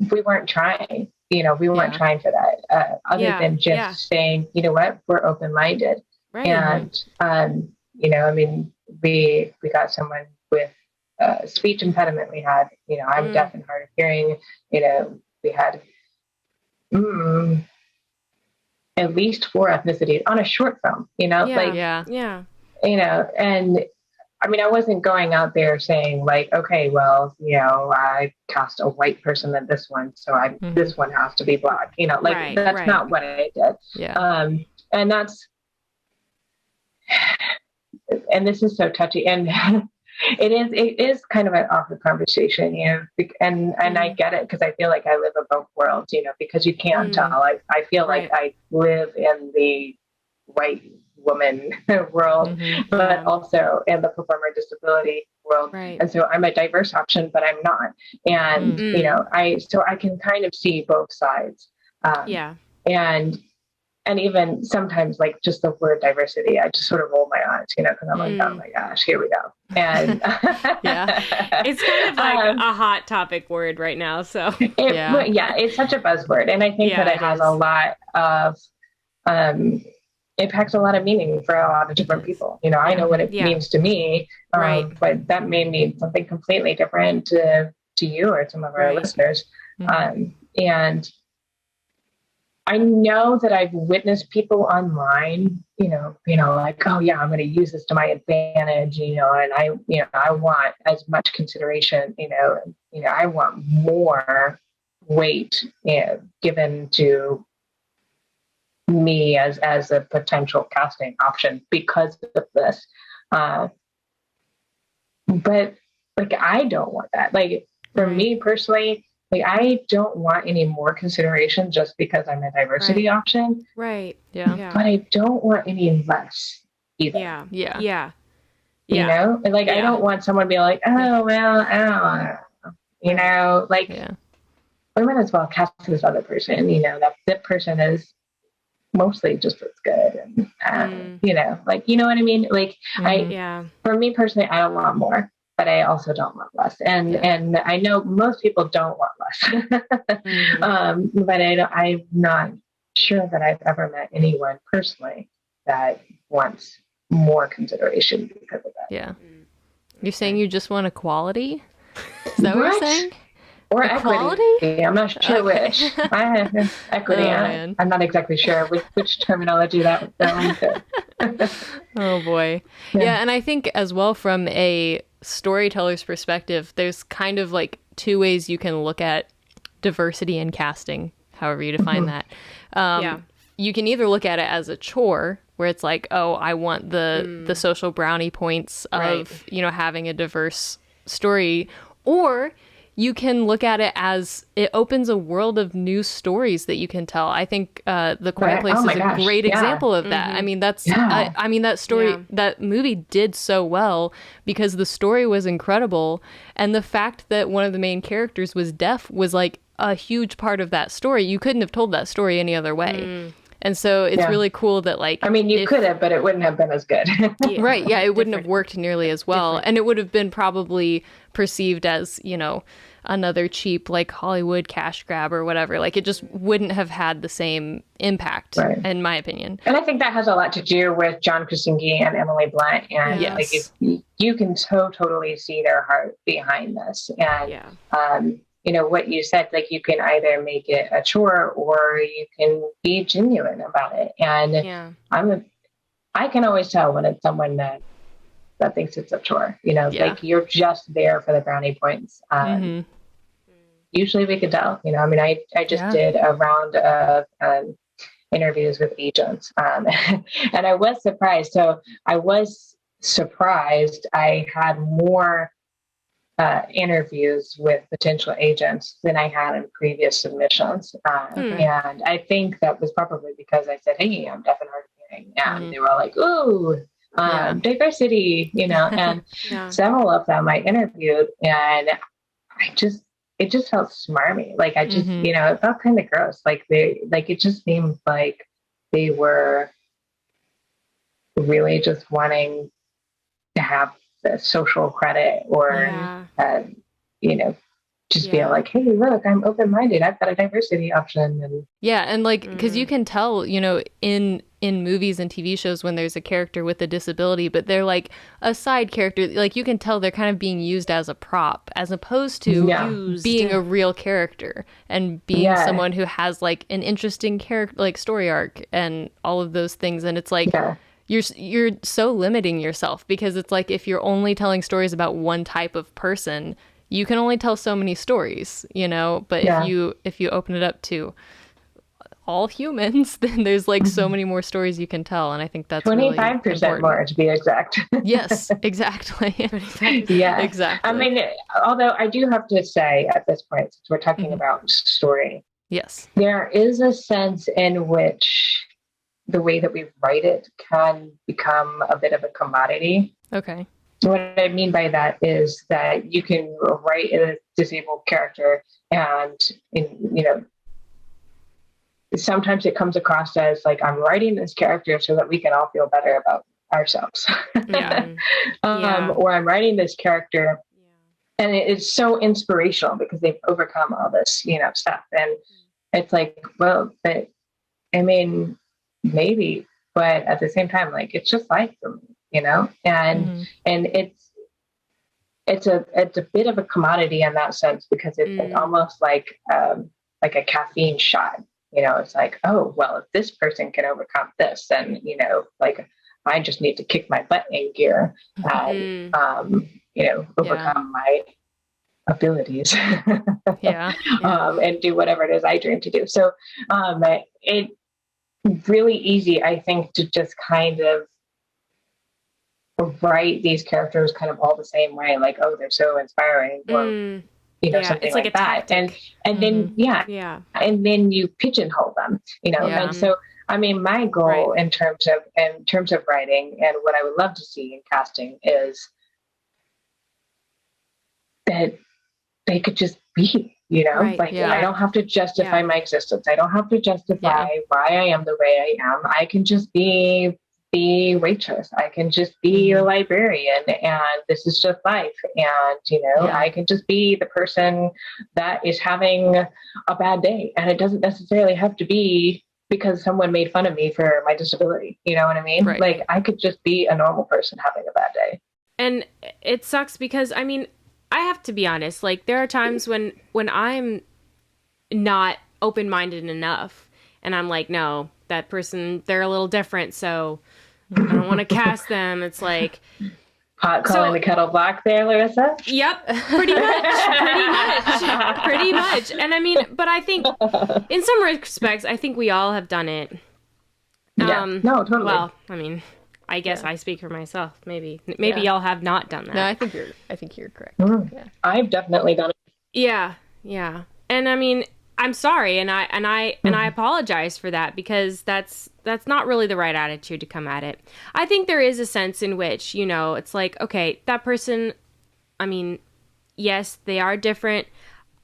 we weren't trying. You know, we weren't trying for that, other than just saying, you know what, we're open-minded. Right. And, you know, I mean, we got someone with speech impediment. We had, you know, I'm deaf and hard of hearing. You know, we had at least 4 ethnicities on a short film, you know, you know, and I mean, I wasn't going out there saying like, okay, well, you know, I cast a white person in this one, so this one has to be black. You know, like that's not what I did. Yeah. And this is so touchy, and it is kind of an awkward conversation, you know, and I get it because I feel like I live in both worlds, you know, because you can't tell. I feel like I live in the white woman world, but also in the performer disability world. Right. And so I'm a diverse option, but I'm not. And, you know, I can kind of see both sides. And even sometimes like just the word diversity, I just sort of roll my eyes, you know, because I'm like, oh my gosh, here we go. And it's kind of like a hot topic word right now. So it's such a buzzword. And I think that it has a lot of, it packs a lot of meaning for a lot of different people. You know, I know what it means to me, but that may mean something completely different to you or some of our listeners. And I know that I've witnessed people online, you know, like, oh yeah, I'm going to use this to my advantage, you know, and I want as much consideration, you know, I want more weight, you know, given to me as a potential casting option because of this. But like, I don't want that. Like for me personally, like I don't want any more consideration just because I'm a diversity option. Right. Yeah. But I don't want any less either. Yeah. You know, and like I don't want someone to be like, oh well, I don't know. You know, like we might as well cast this other person. You know, that person is mostly just as good, and you know, like, you know what I mean? Like for me personally, I don't want more, but I also don't want less, and I know most people don't want less. But I'm not sure that I've ever met anyone personally that wants more consideration because of that. Yeah. You're saying you just want equality? Is that what you're saying? Or equality? Equality? I'm not sure which. I have equity. I'm not exactly sure which terminology that was. Oh boy. Yeah, and I think as well from a storyteller's perspective, there's kind of like 2 ways you can look at diversity in casting, however you define that. You can either look at it as a chore, where it's like, oh, I want the social brownie points of, you know, having a diverse story, or you can look at it as it opens a world of new stories that you can tell. I think The Quiet Place is a great example of that. I mean, that's I mean, that story, that movie did so well because the story was incredible, and the fact that one of the main characters was deaf was like a huge part of that story. You couldn't have told that story any other way. And so it's really cool that, like, I mean, you could have, but it wouldn't have been as good. Right. Yeah. It wouldn't have worked nearly as well. And it would have been probably perceived as, you know, another cheap, like, Hollywood cash grab or whatever. Like, it just wouldn't have had the same impact, in my opinion. And I think that has a lot to do with John Krasinski and Emily Blunt. And like, you can totally see their heart behind this. And, you know, what you said, like, you can either make it a chore or you can be genuine about it. And I can always tell when it's someone that that thinks it's a chore. Yeah. Like you're just there for the brownie points. Usually we can tell. I mean, I just did a round of interviews with agents, and I was surprised. So I was surprised I had more interviews with potential agents than I had in previous submissions. And I think that was probably because I said, hey, I'm deaf and hard of hearing. And they were all like, ooh, diversity, and several of them I interviewed, and it just felt smarmy. Like I just, it felt kind of gross. Like it just seemed like they were really just wanting to have the social credit or, just feel like, hey, look, I'm open-minded. I've got a diversity option. And and like, because you can tell, in movies and TV shows when there's a character with a disability, but they're like a side character. Like you can tell they're kind of being used as a prop, as opposed to being a real character and being someone who has like an interesting character, like story arc and all of those things. And it's like, you're so limiting yourself, because it's like, if you're only telling stories about one type of person, you can only tell so many stories, but if you open it up to all humans, then there's like so many more stories you can tell. And I think that's 25% really more, to be exact. Yes, exactly. Yeah, exactly. I mean, although I do have to say at this point, since we're talking about story, yes, there is a sense in which the way that we write it can become a bit of a commodity. Okay. So what I mean by that is that you can write a disabled character, and sometimes it comes across as like, I'm writing this character so that we can all feel better about ourselves. Or I'm writing this character and it's so inspirational because they've overcome all this, stuff. And it's like, well, but I mean, maybe, but at the same time, like, it's just life for me, and it's a bit of a commodity in that sense, because it's almost like a caffeine shot. It's like, oh, well, if this person can overcome this, then, like, I just need to kick my butt in gear and, overcome my abilities and do whatever it is I dream to do. So it really easy, I think, to just kind of write these characters kind of all the same way, like, oh, they're so inspiring, or something it's like a that. tactic. And then and then you pigeonhole them, and so I mean, my goal in terms of writing, and what I would love to see in casting, is that they could just be, I don't have to justify my existence. I don't have to justify why I am the way I am. I can just be the waitress. I can just be a librarian, and this is just life. And, I can just be the person that is having a bad day. And it doesn't necessarily have to be because someone made fun of me for my disability. You know what I mean? Right. Like, I could just be a normal person having a bad day. And it sucks because, I mean, I have to be honest, like, there are times when I'm not open-minded enough, and I'm like, no, that person, they're a little different, so I don't want to cast them. It's like, hot calling the kettle black there, Larissa? Yep, pretty much. And I mean, but I think in some respects, I think we all have done it. No, totally. Well, I mean, I guess I speak for myself. Maybe y'all have not done that. No, I think you're correct. Yeah. I've definitely done it. Yeah. And I mean, I'm sorry, and I apologize for that, because that's not really the right attitude to come at it. I think there is a sense in which, it's like, okay, that person, I mean, yes, they are different.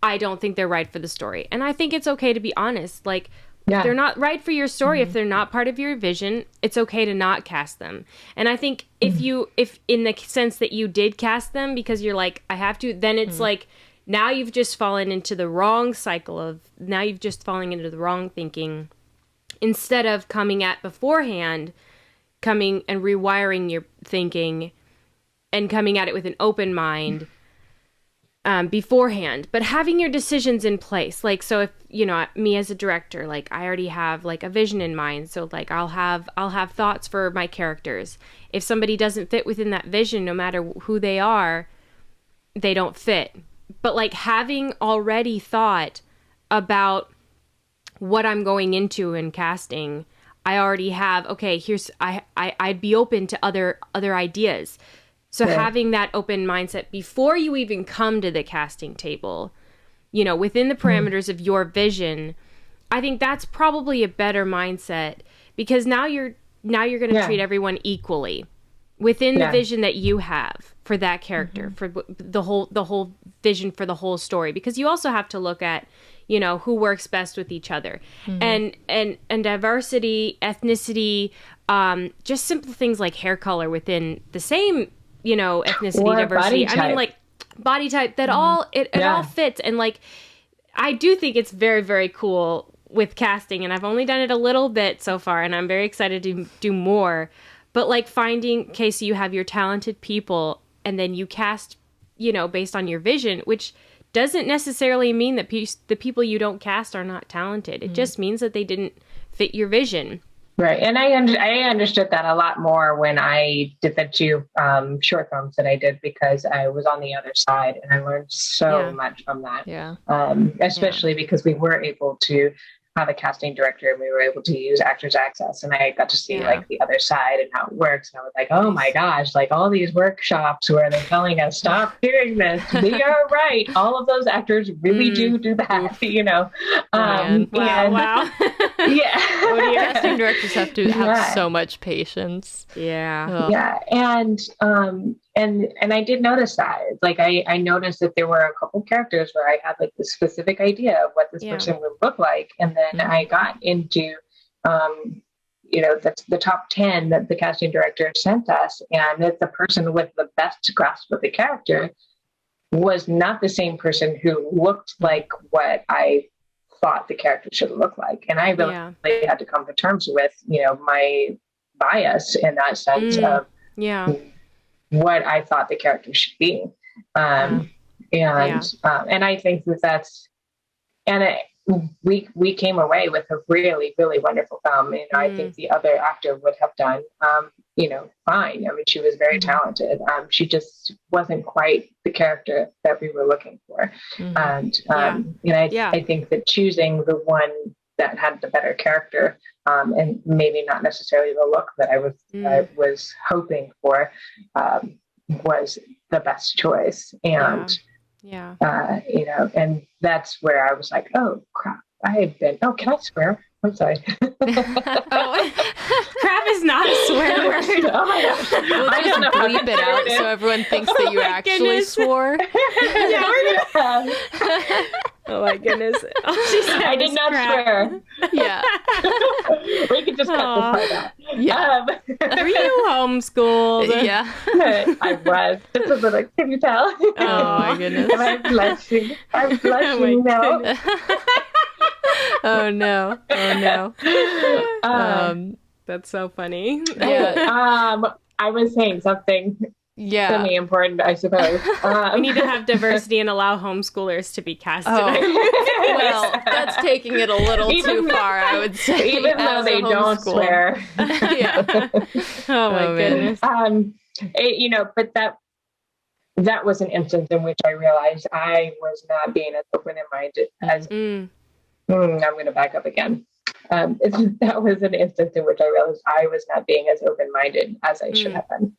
I don't think they're right for the story. And I think it's okay to be honest. Like, if they're not right for your story, if they're not part of your vision, it's okay to not cast them. And I think if in the sense that you did cast them because you're like, I have to, then it's like, now you've just fallen into the wrong cycle now you've just fallen into the wrong thinking, instead of coming and rewiring your thinking and coming at it with an open mind. beforehand, but having your decisions in place. Like, so if, you know, me as a director, like I already have like a vision in mind. So like I'll have thoughts for my characters. If somebody doesn't fit within that vision, no matter who they are, they don't fit. But like having already thought about what I'm going into in casting, I already have, okay, I'd be open to other ideas. So having that open mindset before you even come to the casting table, you know, within the parameters of your vision, I think that's probably a better mindset, because now you're going to treat everyone equally within the vision that you have for that character, for the whole vision for the whole story, because you also have to look at, you know, who works best with each other, and diversity, ethnicity, just simple things like hair color within the same, you know, ethnicity, or diversity. I mean, like body type, that all, it all fits. And like, I do think it's very, very cool with casting, and I've only done it a little bit so far, and I'm very excited to do more. But like finding, okay, so you have your talented people, and then you cast, you know, based on your vision, which doesn't necessarily mean that the people you don't cast are not talented. It just means that they didn't fit your vision. Right. And I understood that a lot more when I did the two short films that I did, because I was on the other side, and I learned so much from that. Yeah. Especially because we were able to have a casting director, and we were able to use Actors Access, and I got to see like the other side and how it works. And I was like, oh my gosh, like all these workshops where they're telling us, stop doing this. We are right. All of those actors really do that, you know? Wow. Yeah. Casting directors have to have so much patience. Yeah. Yeah. And I did notice that. Like I noticed that there were a couple characters where I had like this specific idea of what this person would look like. And then I got into you know, the top 10 that the casting director sent us, and that the person with the best grasp of the character was not the same person who looked like what I thought the character should look like. And I really had to come to terms with, you know, my bias in that sense of what I thought the character should be. And I think that's, we came away with a really, really wonderful film. You know, I think the other actor would have done, you know, fine. I mean, she was very talented. She just wasn't quite the character that we were looking for. And, you know, I think that choosing the one that had the better character, and maybe not necessarily the look that I was hoping for, was the best choice. And, you know, and that's where I was like, oh crap, can I swear? I'm sorry. Crap is not a swear word. Oh my gosh. We'll just bleep it out so everyone thinks that you actually swore. Yeah, we're gonna Oh my goodness. I did not swear. Yeah. We could just cut this part out. Yeah. Were you homeschooled? Yeah. I was. Just a little, can you tell? Oh my goodness. Am I blushing? I'm blushing now. Oh no. That's so funny. Yeah. I was saying something semi-important, I suppose. We need to have diversity and allow homeschoolers to be casted. Well, that's taking it a little too far, I would say. Even though they don't swear. Yeah. Oh my goodness. You know, but that was an instance in which I realized I was not being as open and minded as. I'm going to back up again. That was an instance in which I realized I was not being as open-minded as I should have been.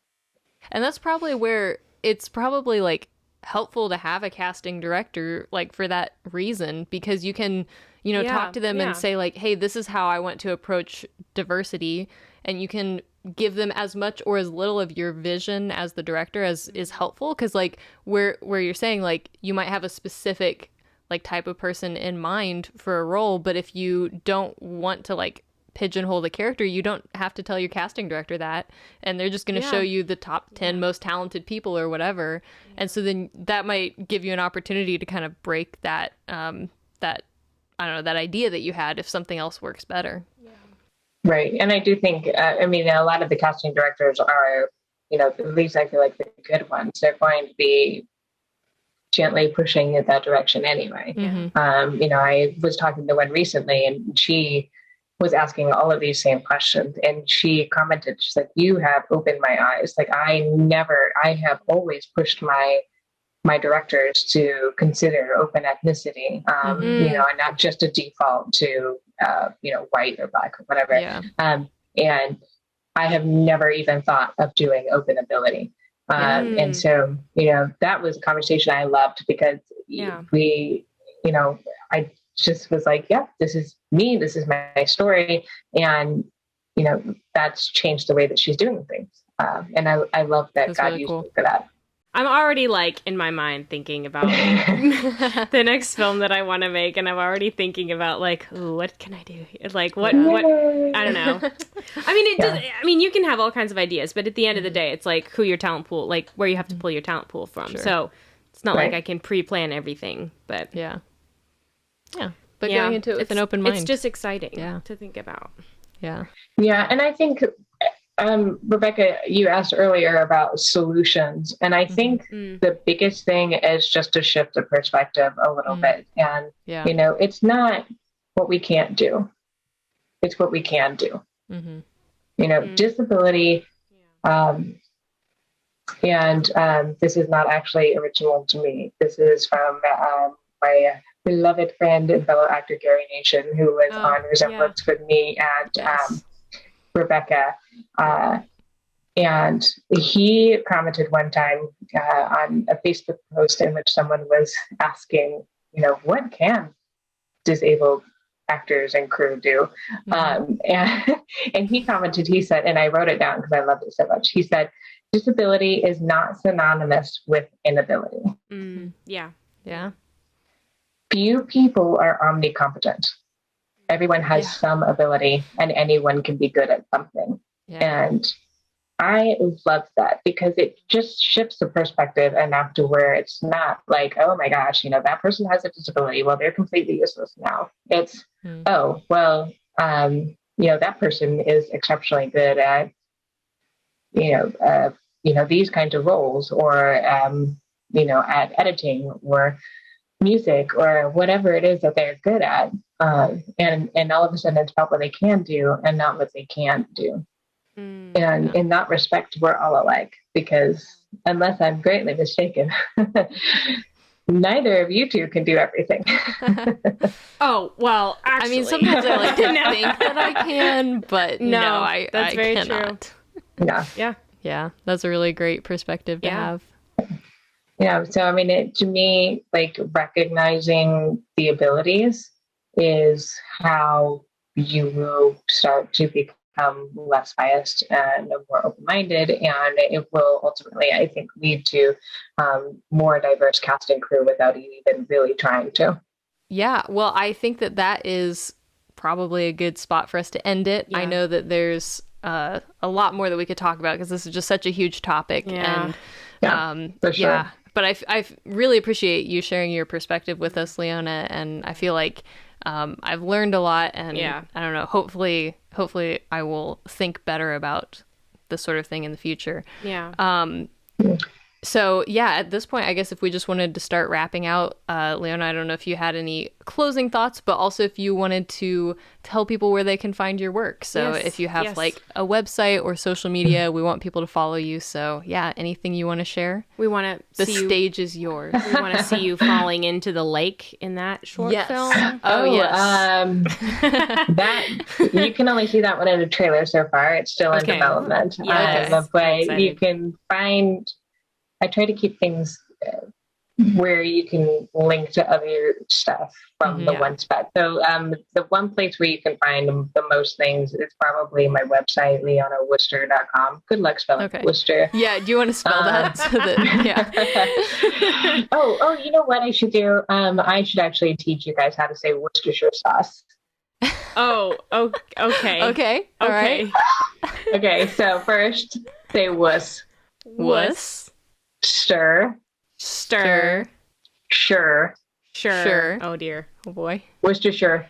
And that's probably where it's probably like helpful to have a casting director, like for that reason, because you can, you know, talk to them and say like, hey, this is how I want to approach diversity. And you can give them as much or as little of your vision as the director as is helpful. Cause like where you're saying like, you might have a specific like type of person in mind for a role, but if you don't want to like pigeonhole the character, you don't have to tell your casting director that, and they're just going to show you the top 10 most talented people or whatever. And so then that might give you an opportunity to kind of break that that I don't know, that idea that you had if something else works better. Right. And I do think I mean, a lot of the casting directors are, you know, at least I feel like the good ones, they're going to be gently pushing in that direction anyway. Mm-hmm. You know, I was talking to one recently, and she was asking all of these same questions, and she commented, she's like, you have opened my eyes. Like, I have always pushed my directors to consider open ethnicity, you know, and not just a default to, you know, white or black or whatever. Yeah. And I have never even thought of doing open ability. And so, you know, that was a conversation I loved, because we, you know, I just was like, yeah, this is me. This is my story. And, you know, that's changed the way that she's doing things. And I love that That's God really used cool. me for that. I'm already like in my mind thinking about the next film that I want to make, and I'm already thinking about like, ooh, what can I do? Like what I don't know. I mean, I mean, you can have all kinds of ideas, but at the end of the day, it's like who your talent pool, like where you have to pull your talent pool from. Sure. So it's not like I can pre-plan everything, but Yeah. But going into it with an open mind. It's just exciting Yeah. to think about. Yeah. Yeah. And I think, Rebecca, you asked earlier about solutions. And I think the biggest thing is just to shift the perspective a little bit. And, you know, it's not what we can't do. It's what we can do. You know, disability, and this is not actually original to me. This is from my beloved friend and fellow actor, Gary Nation, who was on Resemblance with me and Rebecca. And he commented one time on a Facebook post in which someone was asking, you know, what can disabled actors and crew do? And he commented, he said, and I wrote it down because I loved it so much. He said, disability is not synonymous with inability. Yeah. Few people are omnicompetent. Everyone has some ability, and anyone can be good at something. And I love that, because it just shifts the perspective enough to where it's not like, oh my gosh, you know, that person has a disability. Well, they're completely useless now. It's, oh, well, you know, that person is exceptionally good at, you know, these kinds of roles, or, you know, at editing or music or whatever it is that they're good at. And all of a sudden it's about what they can do and not what they can't do. And in that respect, we're all alike, because unless I'm greatly mistaken, neither of you two can do everything. Oh, well, actually. I mean, sometimes I like to think that I can, but no, that's I very cannot. true. Yeah, that's a really great perspective to have. Yeah, so I mean, to me, like, recognizing the abilities is how you will start to become less biased and more open-minded, and it will ultimately, I think, lead to more diverse cast and crew without you even really trying to. Yeah, well, I think that is probably a good spot for us to end it. I know that there's a lot more that we could talk about, because this is just such a huge topic. And for sure. But I really appreciate you sharing your perspective with us, Leona, and I feel like I've learned a lot, and I don't know, hopefully I will think better about this sort of thing in the future. So at this point, I guess if we just wanted to start wrapping out, Leona, I don't know if you had any closing thoughts, but also if you wanted to tell people where they can find your work. So if you have like a website or social media, we want people to follow you. So anything you want to share? We want to The stage is yours. We want to see you falling into the lake in that short film. That you can only see that one in a trailer so far. It's still in development. But you can find, I try to keep things where you can link to other stuff from the one spot. So the one place where you can find the most things is probably my website, leonaworcester.com. Good luck spelling Worcester. Yeah, do you want to spell that? So that, oh, you know what I should do? I should actually teach you guys how to say Worcestershire sauce. Okay. Okay. All right. Okay, so first say wuss. Wuss. Stir. Sure. Oh dear. Oh boy. Worcestershire.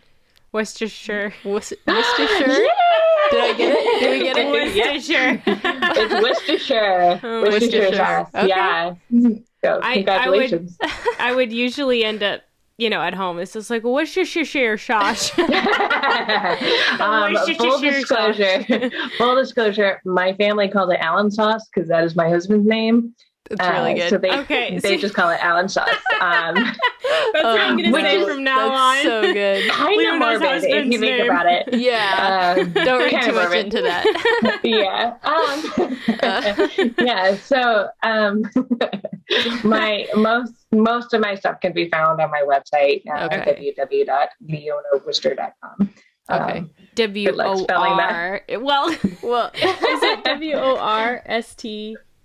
Worcestershire. Did I get it? Did we get it? Worcestershire. It's Worcestershire. Worcestershire sauce. Okay. Yeah. So congratulations. I would usually end up, at home. It's just like, what's your shosh? Full disclosure, my family calls it Allen sauce because that is my husband's name. It's really good. So they just call it Allen sauce. That's what I'm going to say from now on. So good. Kind of morbid if you think about it. Yeah. Don't read too much into that. Yeah. Yeah. So my most of my stuff can be found on my website at www.leonaworcester.com. Okay. WOR. Well, is it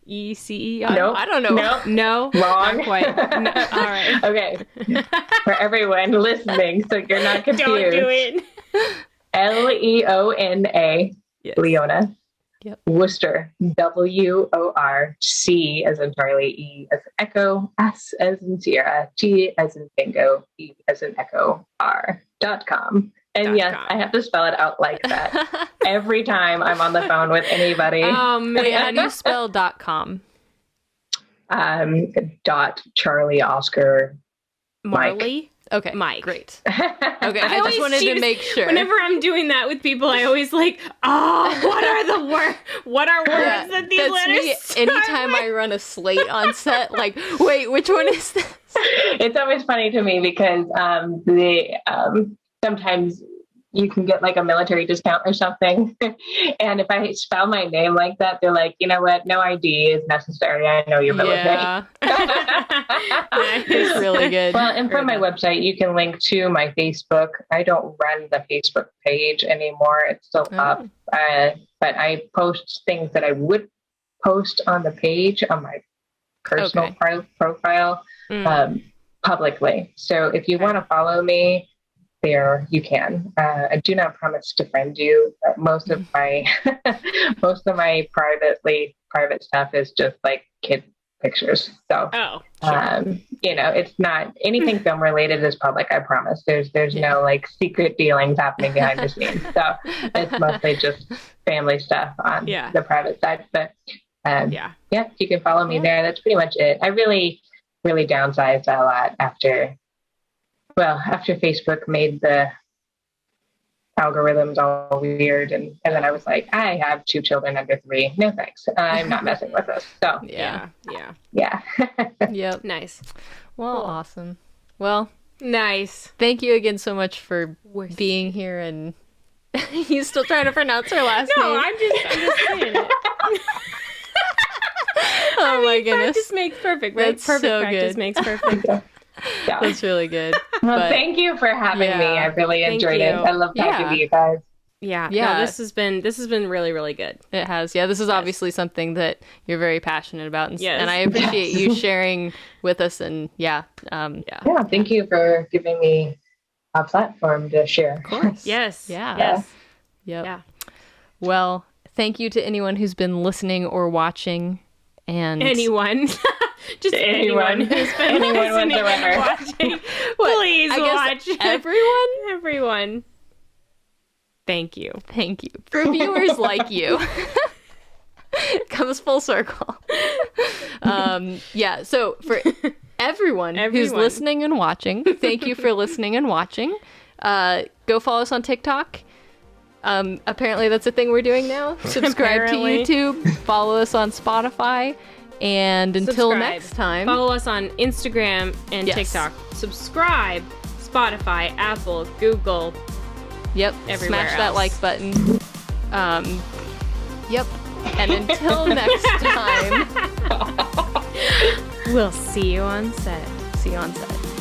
WORSTECER? No, I don't know. No, wrong. Not quite. No. All right. Okay. For everyone listening, so you're not confused. Don't do it. Leona, Yes. Leona. Yep. Worcester, WORC as in Charlie, E as in Echo, S as in Sierra, T as in Tango, E as in Echo, R.com. And yes, I have to spell it out like that every time I'm on the phone with anybody. Wait, how do you spell .com? Charlie Oscar Marley. Mike. Okay, Mike. Great. Okay, I just wanted to make sure. Whenever I'm doing that with people, I always like, what are the words? What are words that these letters me start anytime with? I run a slate on set, like, wait, which one is this? It's always funny to me because sometimes you can get like a military discount or something. And if I spell my name like that, they're like, you know what? No ID is necessary. I know you're military. Yeah. It's really good. Well, and from my website, you can link to my Facebook. I don't run the Facebook page anymore. It's still up. But I post things that I would post on the page on my personal profile publicly. So if you want to follow me, there you can. I do not promise to friend you. Most of my private stuff is just like kid pictures. So it's not anything film related is public. I promise. There's no like secret dealings happening behind the scenes. So it's mostly just family stuff on the private side. But you can follow me there. That's pretty much it. I really downsized a lot after Facebook made the algorithms all weird. And then I was like, I have 2 children under 3. No, thanks. I'm not messing with this. So yeah. Yep. Nice. Well, awesome. Well, nice. Thank you again so much for being here. And he's still trying to pronounce her last name. No, I'm just saying it. My goodness. Practice makes perfect, right? That's Perfect so practice good. makes perfect. Yeah. That's really good. Well, thank you for having me. I really enjoyed it. I love talking to you guys. Yeah. No, this has been really, really good. It has. Yeah, this is obviously something that you're very passionate about, and I appreciate you sharing with us. And thank you for giving me a platform to share. Of course. Yes. Yep. Yeah. Well, thank you to anyone who's been listening or watching, and anyone. Just anyone who's been listening and watching. Please watch. Everyone. Thank you. For viewers like you. Comes full circle. So for everyone who's listening and watching, thank you for listening and watching. Go follow us on TikTok. Apparently that's a thing we're doing now. Subscribe to YouTube. Follow us on Spotify. And until next time, follow us on Instagram and TikTok. Subscribe, Spotify, Apple, Google. Yep. Everywhere Smash that like button. Yep. And until next time, we'll see you on set. See you on set.